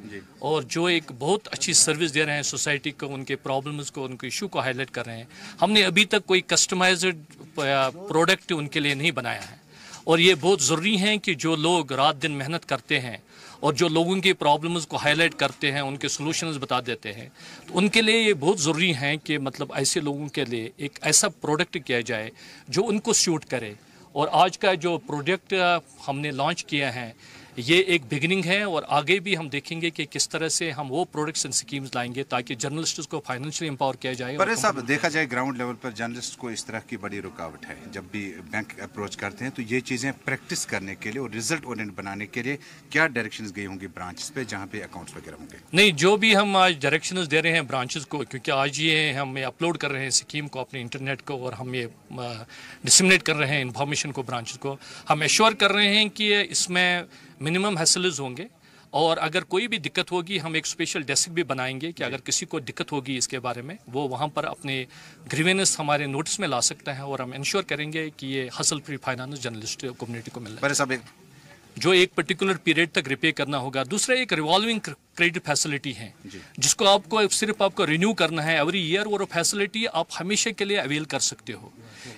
और जो एक बहुत अच्छी सर्विस दे रहे हैं सोसाइटी को, उनके प्रॉब्लम्स को, उनके इशू को हाईलाइट कर रहे हैं, हमने अभी तक कोई कस्टमाइज्ड प्रोडक्ट उनके लिए नहीं बनाया है। और ये बहुत ज़रूरी है कि जो लोग रात दिन मेहनत करते हैं और जो लोगों की प्रॉब्लम्स को हाईलाइट करते हैं, उनके सॉल्यूशंस बता देते हैं, तो उनके लिए ये बहुत ज़रूरी है कि मतलब ऐसे लोगों के लिए एक ऐसा प्रोडक्ट किया जाए जो उनको सूट करे। और आज का जो प्रोडक्ट हमने लॉन्च किया है, ये एक बिगिनिंग है और आगे भी हम देखेंगे कि किस तरह से हम वो प्रोडक्ट्स एंड स्कीम्स लाएंगे ताकि जर्नलिस्ट्स को फाइनेंशियली एम्पावर किया जाए। पर साहब, देखा जाए ग्राउंड लेवल पर जर्नलिस्ट को इस तरह की बड़ी रुकावट है। जब भी बैंक अप्रोच करते हैं तो ये चीज़ें प्रैक्टिस करने के लिए और रिजल्ट ओरिएंटेड बनाने के लिए क्या डायरेक्शंस गई होंगी ब्रांचेस पे, जहाँ पे अकाउंट्स वगैरह होंगे? नहीं, जो भी हम आज डायरेक्शंस दे रहे हैं ब्रांचेस को, क्योंकि आज ये हम अपलोड कर रहे हैं स्कीम को अपने इंटरनेट को और हम ये डिसमिनेट कर रहे हैं इन्फॉर्मेशन को ब्रांचेस को, हम एश्योर कर रहे हैं कि इसमें मिनिमम हैसल्स होंगे और अगर कोई भी दिक्कत होगी हम एक स्पेशल डेस्क भी बनाएंगे कि अगर किसी को दिक्कत होगी इसके बारे में, वो वहाँ पर अपने ग्रीवेंस हमारे नोटिस में ला सकता है और हम इंश्योर करेंगे कि ये hustle free finance journalist community को मिले, जो एक पर्टिकुलर पीरियड तक रिपे करना होगा। दूसरा, एक रिवॉल्विंग क्रेडिट फैसिलिटी है जिसको आपको सिर्फ आपको रिन्यू करना है एवरी ईयर, और फैसिलिटी आप हमेशा के लिए अवेल कर सकते हो।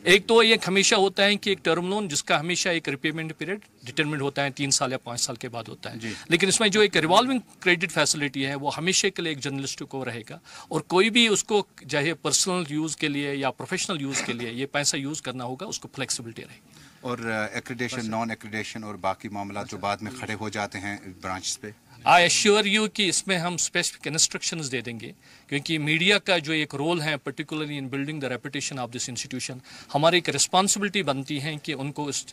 एक तो ये हमेशा होता है कि एक टर्म लोन जिसका हमेशा एक रिपेमेंट पीरियड डिटरमिनेट होता है 3 साल या 5 साल के बाद होता है, लेकिन इसमें जो एक रिवॉल्विंग क्रेडिट फैसिलिटी है वो हमेशा के लिए एक जर्नलिस्ट को रहेगा और कोई भी उसको चाहे पर्सनल यूज़ के लिए या प्रोफेशनल यूज़ के लिए ये पैसा यूज़ करना होगा, उसको फ्लेक्सिबिलिटी रहेगी। और एक्रेडिटेशन, नॉन एक्रेडिटेशन और बाकी मामला जो बाद में खड़े हो जाते हैं ब्रांचेस पे, आई एश्योर यू कि इसमें हम स्पेसिफिक इंस्ट्रक्शंस दे देंगे, क्योंकि मीडिया का जो एक रोल है particularly in building the reputation of this institution, हमारी एक रिस्पॉन्सिबिलिटी बनती है कि उनको इस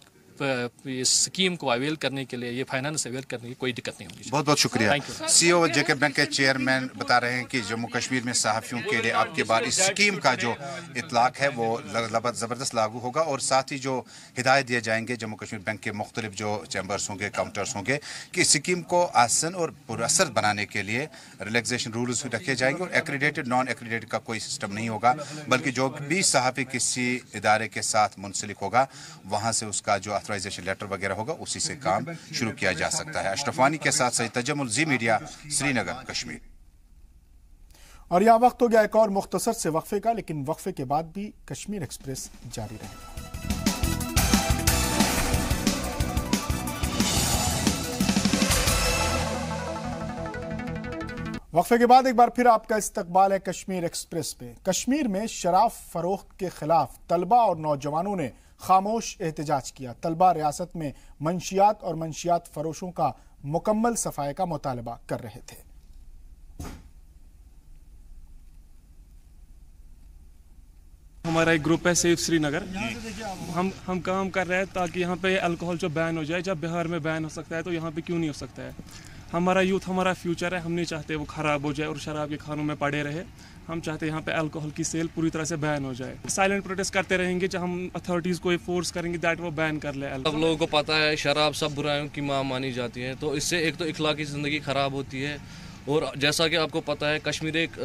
स्कीम को अवेल करने के लिए, ये फाइनेंस अवेल करने की कोई दिक्कत नहीं होगी। बहुत बहुत शुक्रिया। CEO जेके बैंक के चेयरमैन बता रहे हैं कि जम्मू कश्मीर में सहाफियों के लिए आपके बार इस स्कीम का जो इतलाक है वो ज़बरदस्त लागू होगा और साथ ही जो हिदायत दिए जाएंगे जम्मू कश्मीर बैंक के मुख्तलिफ जो चैम्बर्स होंगे, काउंटर्स होंगे, कि इस स्कीम को आसान और पुरअसर बनाने के लिए रिलैक्सेशन रूल्स रखे जाएंगे और एक्रेडिटेड, नॉन एक्रेडिटेड का कोई सिस्टम नहीं होगा, बल्कि जो भी सहाफी किसी इदारे के साथ मुंसलिक होगा वहाँ से उसका जो ऑथराइजेशन लेटर वगैरह होगा उसी से काम शुरू किया जा सकता है। अशरफ वानी के साथ सईद तजम्मुल, ज़ी मीडिया, श्रीनगर, कश्मीर। और यह वक्त हो गया एक और मुख्तसर से वक्फे का, लेकिन वक्फे के बाद भी कश्मीर एक्सप्रेस जारी रहेगा। वक्फे के बाद एक बार फिर आपका इस्तकबाल है कश्मीर एक्सप्रेस पे। कश्मीर में शराब फरोख्त के खिलाफ तलबा और नौजवानों ने खामोश एहतजाज किया। तलबा रियासत में मंशियात और मंशियात फरोशों का मुकम्मल सफाई का मुतालबा कर रहे थे। हमारा एक ग्रुप है सेफ श्रीनगर, हम काम कर रहे हैं ताकि यहाँ पे अल्कोहल जो बैन हो जाए। जब बिहार में बैन हो सकता है तो यहाँ पे क्यों नहीं हो सकता है? हमारा यूथ हमारा फ्यूचर है, हम नहीं चाहते वो ख़राब हो जाए और शराब के खानों में पड़े रहे। हम चाहते हैं यहाँ पे अल्कोहल की सेल पूरी तरह से बैन हो जाए। साइलेंट प्रोटेस्ट करते रहेंगे, जब हम अथॉरिटीज़ को फोर्स करेंगे दैट वो बैन कर ले। सब लोगों को पता है शराब सब बुराइयों की माँ मानी जाती है, तो इससे एक तो इखलाकी ज़िंदगी ख़राब होती है और जैसा कि आपको पता है कश्मीर एक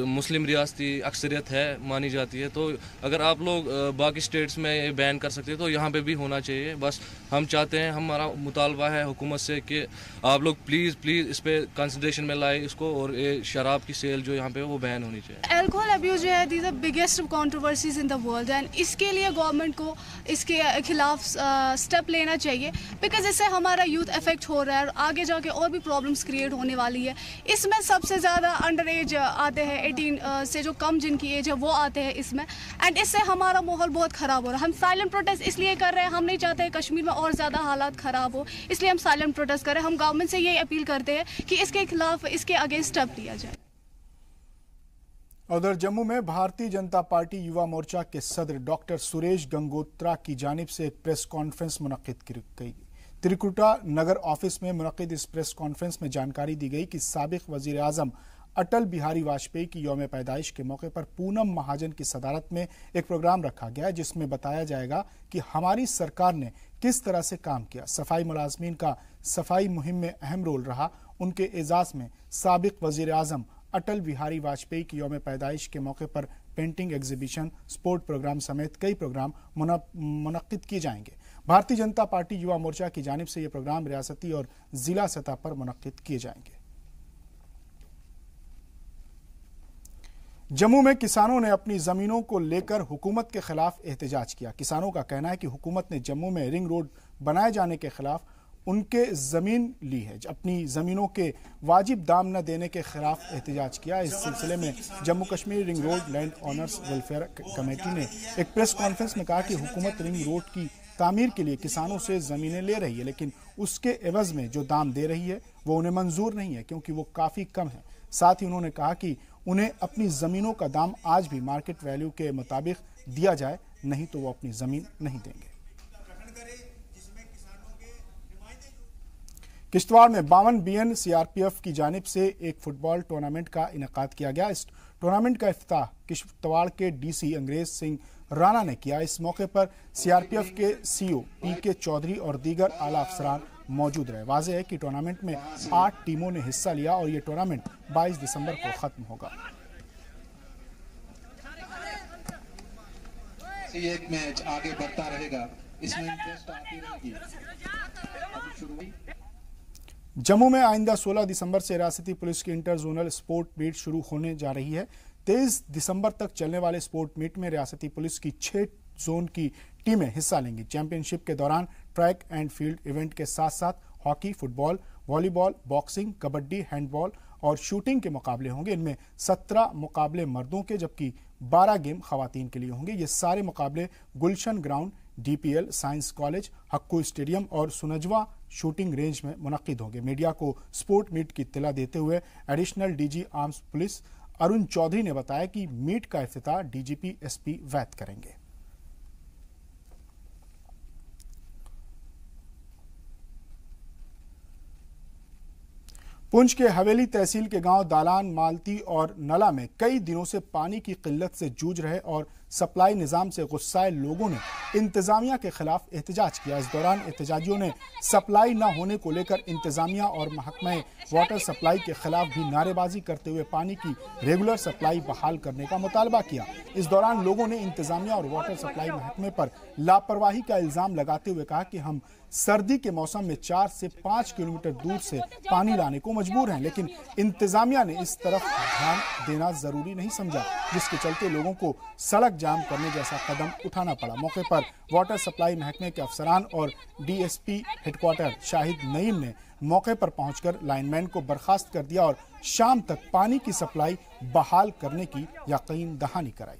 मुस्लिम रियासती अक्सरियत है मानी जाती है, तो अगर आप लोग बाकी स्टेट्स में ये बैन कर सकते हैं तो यहाँ पे भी होना चाहिए। बस हम चाहते हैं, हमारा मुतालबा है हुकूमत से कि आप लोग प्लीज़ इस पे कंसिडरेशन में लाए इसको और ये शराब की सेल जो यहाँ पे वो बैन होनी चाहिए। अल्कोहल अब्यूज जो है these are biggest controversies in the world and इसके लिए गवर्नमेंट को इसके खिलाफ स्टेप लेना चाहिए, बिकॉज इससे हमारा यूथ अफेक्ट हो रहा है और आगे जाके और भी प्रॉब्लम्स क्रिएट होने वाली है। इसमें सबसे ज़्यादा अंडर एज आते हैं, 18 से जो कम जिनकी एज है वो आते हैं इसमें, एंड इससे हमारा माहौल बहुत ख़राब हो रहा है। हम साइलेंट प्रोटेस्ट इसलिए कर रहे हैं, हम नहीं चाहते कश्मीर में और ज़्यादा हालात ख़राब हो, इसलिए हम साइलेंट प्रोटेस्ट कर रहे हैं। हम गवर्नमेंट से ये अपील करते हैं कि इसके खिलाफ, इसके अगेंस्ट स्टेप लिया जाए। उधर जम्मू में भारतीय जनता पार्टी युवा मोर्चा के सदर डॉक्टर सुरेश गंगोत्रा की जानिब से एक प्रेस कॉन्फ्रेंस मुनक्किद की गई। त्रिकुटा नगर ऑफिस में मुनक्किद इस प्रेस कॉन्फ्रेंस में जानकारी दी गई कि साबिक वजीर आजम अटल बिहारी वाजपेयी की यौम पैदाइश के मौके पर पूनम महाजन की सदारत में एक प्रोग्राम रखा गया जिसमें बताया जाएगा कि हमारी सरकार ने किस तरह से काम किया। सफाई मुलाजमीन का सफाई मुहिम में अहम रोल रहा। उनके एजाज में साबिक वजीर आजम अटल बिहारी वाजपेयी की यौम पैदाइश के मौके पर पेंटिंग एग्जीबिशन, स्पोर्ट प्रोग्राम समेत कई प्रोग्राम मुनक्किद किए जाएंगे। भारतीय जनता पार्टी युवा मोर्चा की जानिब से ये प्रोग्राम रियासती और जिला सतह पर मुनक्किद किए जाएंगे। जम्मू में किसानों ने अपनी जमीनों को लेकर हुकूमत के खिलाफ एहतजाज किया। किसानों का कहना है कि हुकूमत ने जम्मू में रिंग रोड बनाए जाने के खिलाफ उनके जमीन ली है, अपनी जमीनों के वाजिब दाम न देने के खिलाफ एहतजाज किया। इस सिलसिले में Jammu Kashmir ring road land owners welfare committee ने एक प्रेस कॉन्फ्रेंस में कहा कि हुकूमत रिंग रोड की तामीर के लिए किसानों से जमीनें ले रही है, लेकिन उसके एवज में जो दाम दे रही है वो उन्हें मंजूर नहीं है क्योंकि वो काफी कम है। साथ ही उन्होंने कहा कि उन्हें अपनी जमीनों का दाम आज भी मार्केट वैल्यू के मुताबिक दिया जाए, नहीं तो वो अपनी जमीन नहीं देंगे। किश्तवाड़ में 52 BN CRPF की जानिब से एक फुटबॉल टूर्नामेंट का इनेकाद किया गया। इस टूर्नामेंट का इफ्ताह किश्तवाड़ के DC अंग्रेज सिंह राणा ने किया। इस मौके पर CRPF के CO PK चौधरी और दीगर आला अफसरान मौजूद रहे। वाज़ेह है कि टूर्नामेंट में 8 टीमों ने हिस्सा लिया और ये टूर्नामेंट 22 दिसंबर को खत्म होगा। एक मैच आगे बढ़ता रहेगा, इसमें इंटरेस्ट आती रहेगी। जम्मू में आइंदा 16 दिसंबर से रियासती पुलिस की इंटर जोनल स्पोर्ट मीट शुरू होने जा रही है। 23 दिसंबर तक चलने वाले स्पोर्ट मीट में रियासती पुलिस की 6 जोन की टीमें हिस्सा लेंगी। चैंपियनशिप के दौरान ट्रैक एंड फील्ड इवेंट के साथ साथ hockey, football, volleyball, boxing, kabaddi, handball और शूटिंग के मुकाबले होंगे। इनमें 17 मुकाबले मर्दों के जबकि 12 गेम खवातीन के लिए होंगे। ये सारे मुकाबले Gulshan ground, DPL, science college, Hakku stadium और सुनजवा शूटिंग रेंज में मुनक्किद होंगे। मीडिया को स्पोर्ट मीट की इत्तला देते हुए additional DG arms police Arun Chaudhary ने बताया कि मीट का इफ्तिताह DGP SP वैद करेंगे। पुंछ के हवेली तहसील के गांव दालान, मालती और नला में कई दिनों से पानी की किल्लत से जूझ रहे और सप्लाई निजाम से गुस्साए लोगों ने इंतजामिया के खिलाफ एहतजाज किया। इस दौरान एहतजाजियों ने सप्लाई न होने को लेकर इंतजामिया और महकमा वाटर सप्लाई के खिलाफ भी नारेबाजी करते हुए पानी की रेगुलर सप्लाई बहाल करने का मुतालबा किया। इस दौरान लोगों ने इंतजामिया और वाटर सप्लाई महकमे पर लापरवाही का इल्जाम लगाते हुए कहा कि हम सर्दी के मौसम में 4 से 5 किलोमीटर दूर से पानी लाने को मजबूर हैं, लेकिन इंतजामिया ने इस तरफ ध्यान देना जरूरी नहीं समझा, जिसके चलते लोगों को सड़क जाम करने जैसा कदम उठाना पड़ा। मौके पर वाटर सप्लाई महकमे के अफसरान और DSP हेडक्वार्टर शाहिद नईम ने मौके पर पहुंचकर लाइनमैन को बर्खास्त कर दिया और शाम तक पानी की सप्लाई बहाल करने की यकीन दहानी कराई।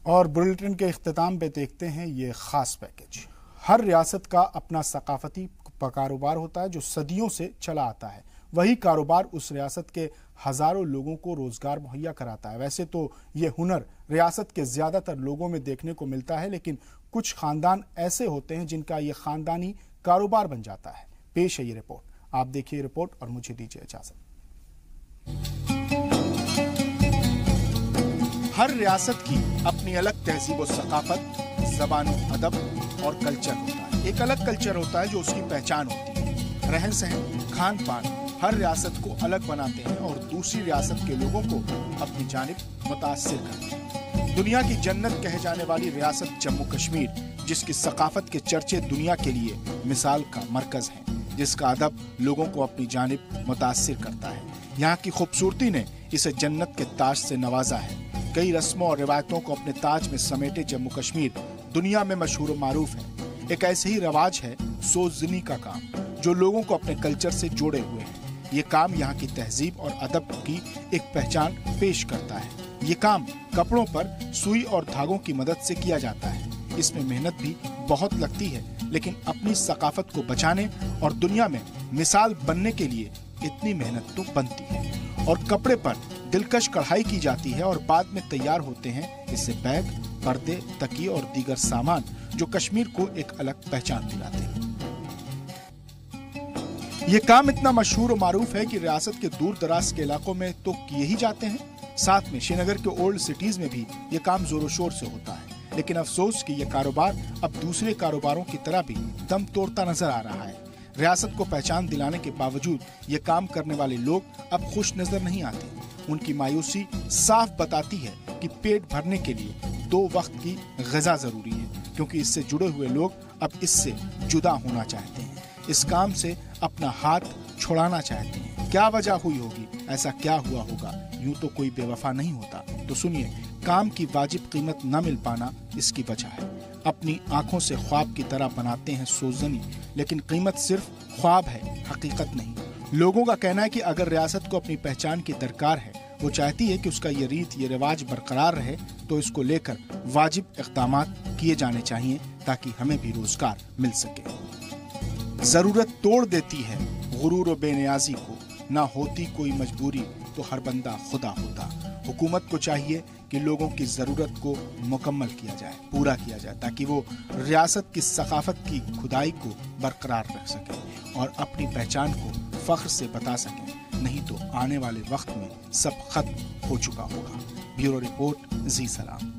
और बुलेटिन के इख्तिताम पे देखते हैं ये खास पैकेज। हर रियासत का अपना सकाफती कारोबार होता है जो सदियों से चला आता है। वही कारोबार उस रियासत के हजारों लोगों को रोजगार मुहैया कराता है। वैसे तो ये हुनर रियासत के ज्यादातर लोगों में देखने को मिलता है, लेकिन कुछ खानदान ऐसे होते हैं जिनका ये खानदानी कारोबार बन जाता है। पेश है ये रिपोर्ट, आप देखिए रिपोर्ट और मुझे दीजिए इजाजत। हर रियासत की अपनी अलग तहजीब और सकाफत, ज़बान, अदब और कल्चर होता है। एक अलग कल्चर होता है जो उसकी पहचान होती है। रहन सहन, खान पान हर रियासत को अलग बनाते हैं और दूसरी रियासत के लोगों को अपनी जानिब मुतासिर करते हैं। दुनिया की जन्नत कहे जाने वाली रियासत जम्मू कश्मीर, जिसकी सकाफत के चर्चे दुनिया के लिए मिसाल का मरकज है, जिसका अदब लोगों को अपनी जानिब मुतासिर करता है। यहाँ की खूबसूरती ने इसे जन्नत के ताज से नवाजा है। कई रस्मों और रिवायतों को अपने ताज में समेटे जम्मू कश्मीर दुनिया में मशहूर और मारूफ है। एक ऐसे ही रवाज है सोजनी का काम, जो लोगों को अपने कल्चर से जोड़े हुए है। ये काम यहाँ की तहजीब और अदब की एक पहचान पेश करता है। ये काम कपड़ों पर सुई और धागों की मदद से किया जाता है। इसमें मेहनत भी बहुत लगती है। लेकिन अपनी सकाफत को बचाने और दुनिया में मिसाल बनने के लिए इतनी मेहनत तो बनती है। और कपड़े पर दिलकश कढ़ाई की जाती है और बाद में तैयार होते हैं इससे बैग, पर्दे, तकिए और दीगर सामान जो कश्मीर को एक अलग पहचान दिलाते हैं। ये काम इतना मशहूर और मारूफ है कि रियासत के दूर दराज के इलाकों में तो किए ही जाते हैं, साथ में श्रीनगर के ओल्ड सिटीज में भी ये काम जोरों शोर से होता है। लेकिन अफसोस कि ये कारोबार अब दूसरे कारोबारों की तरह भी दम तोड़ता नजर आ रहा है। रियासत को पहचान दिलाने के बावजूद ये काम करने वाले लोग अब खुश नजर नहीं आते। उनकी मायूसी साफ बताती है कि पेट भरने के लिए 2 वक्त की ग़िज़ा जरूरी है, क्योंकि इससे जुड़े हुए लोग अब इससे जुदा होना चाहते हैं, इस काम से अपना हाथ छुड़ाना चाहते हैं। क्या वजह हुई होगी, ऐसा क्या हुआ होगा? यूं तो कोई बेवफा नहीं होता। तो सुनिए, काम की वाजिब कीमत न मिल पाना इसकी वजह है। अपनी आंखों से ख्वाब की तरह बनाते हैं सोजनी, लेकिन कीमत सिर्फ ख्वाब है, हकीकत नहीं। लोगों का कहना है कि अगर रियासत को अपनी पहचान की दरकार है, वो चाहती है कि उसका ये रीत, ये रिवाज बरकरार रहे, तो इसको लेकर वाजिब इक़दाम किए जाने चाहिए ताकि हमें भी रोजगार मिल सके। जरूरत तोड़ देती है गुरूर और बेनियाजी को, ना होती कोई मजबूरी तो हर बंदा खुदा होता। हुकूमत को चाहिए कि लोगों की जरूरत को मुकम्मल किया जाए, पूरा किया जाए, ताकि वो रियासत की सकाफत की खुदाई को बरकरार रख सके और अपनी पहचान को फख्र से बता सके। नहीं तो आने वाले वक्त में सब खत्म हो चुका होगा। ब्यूरो रिपोर्ट, जी सलाम।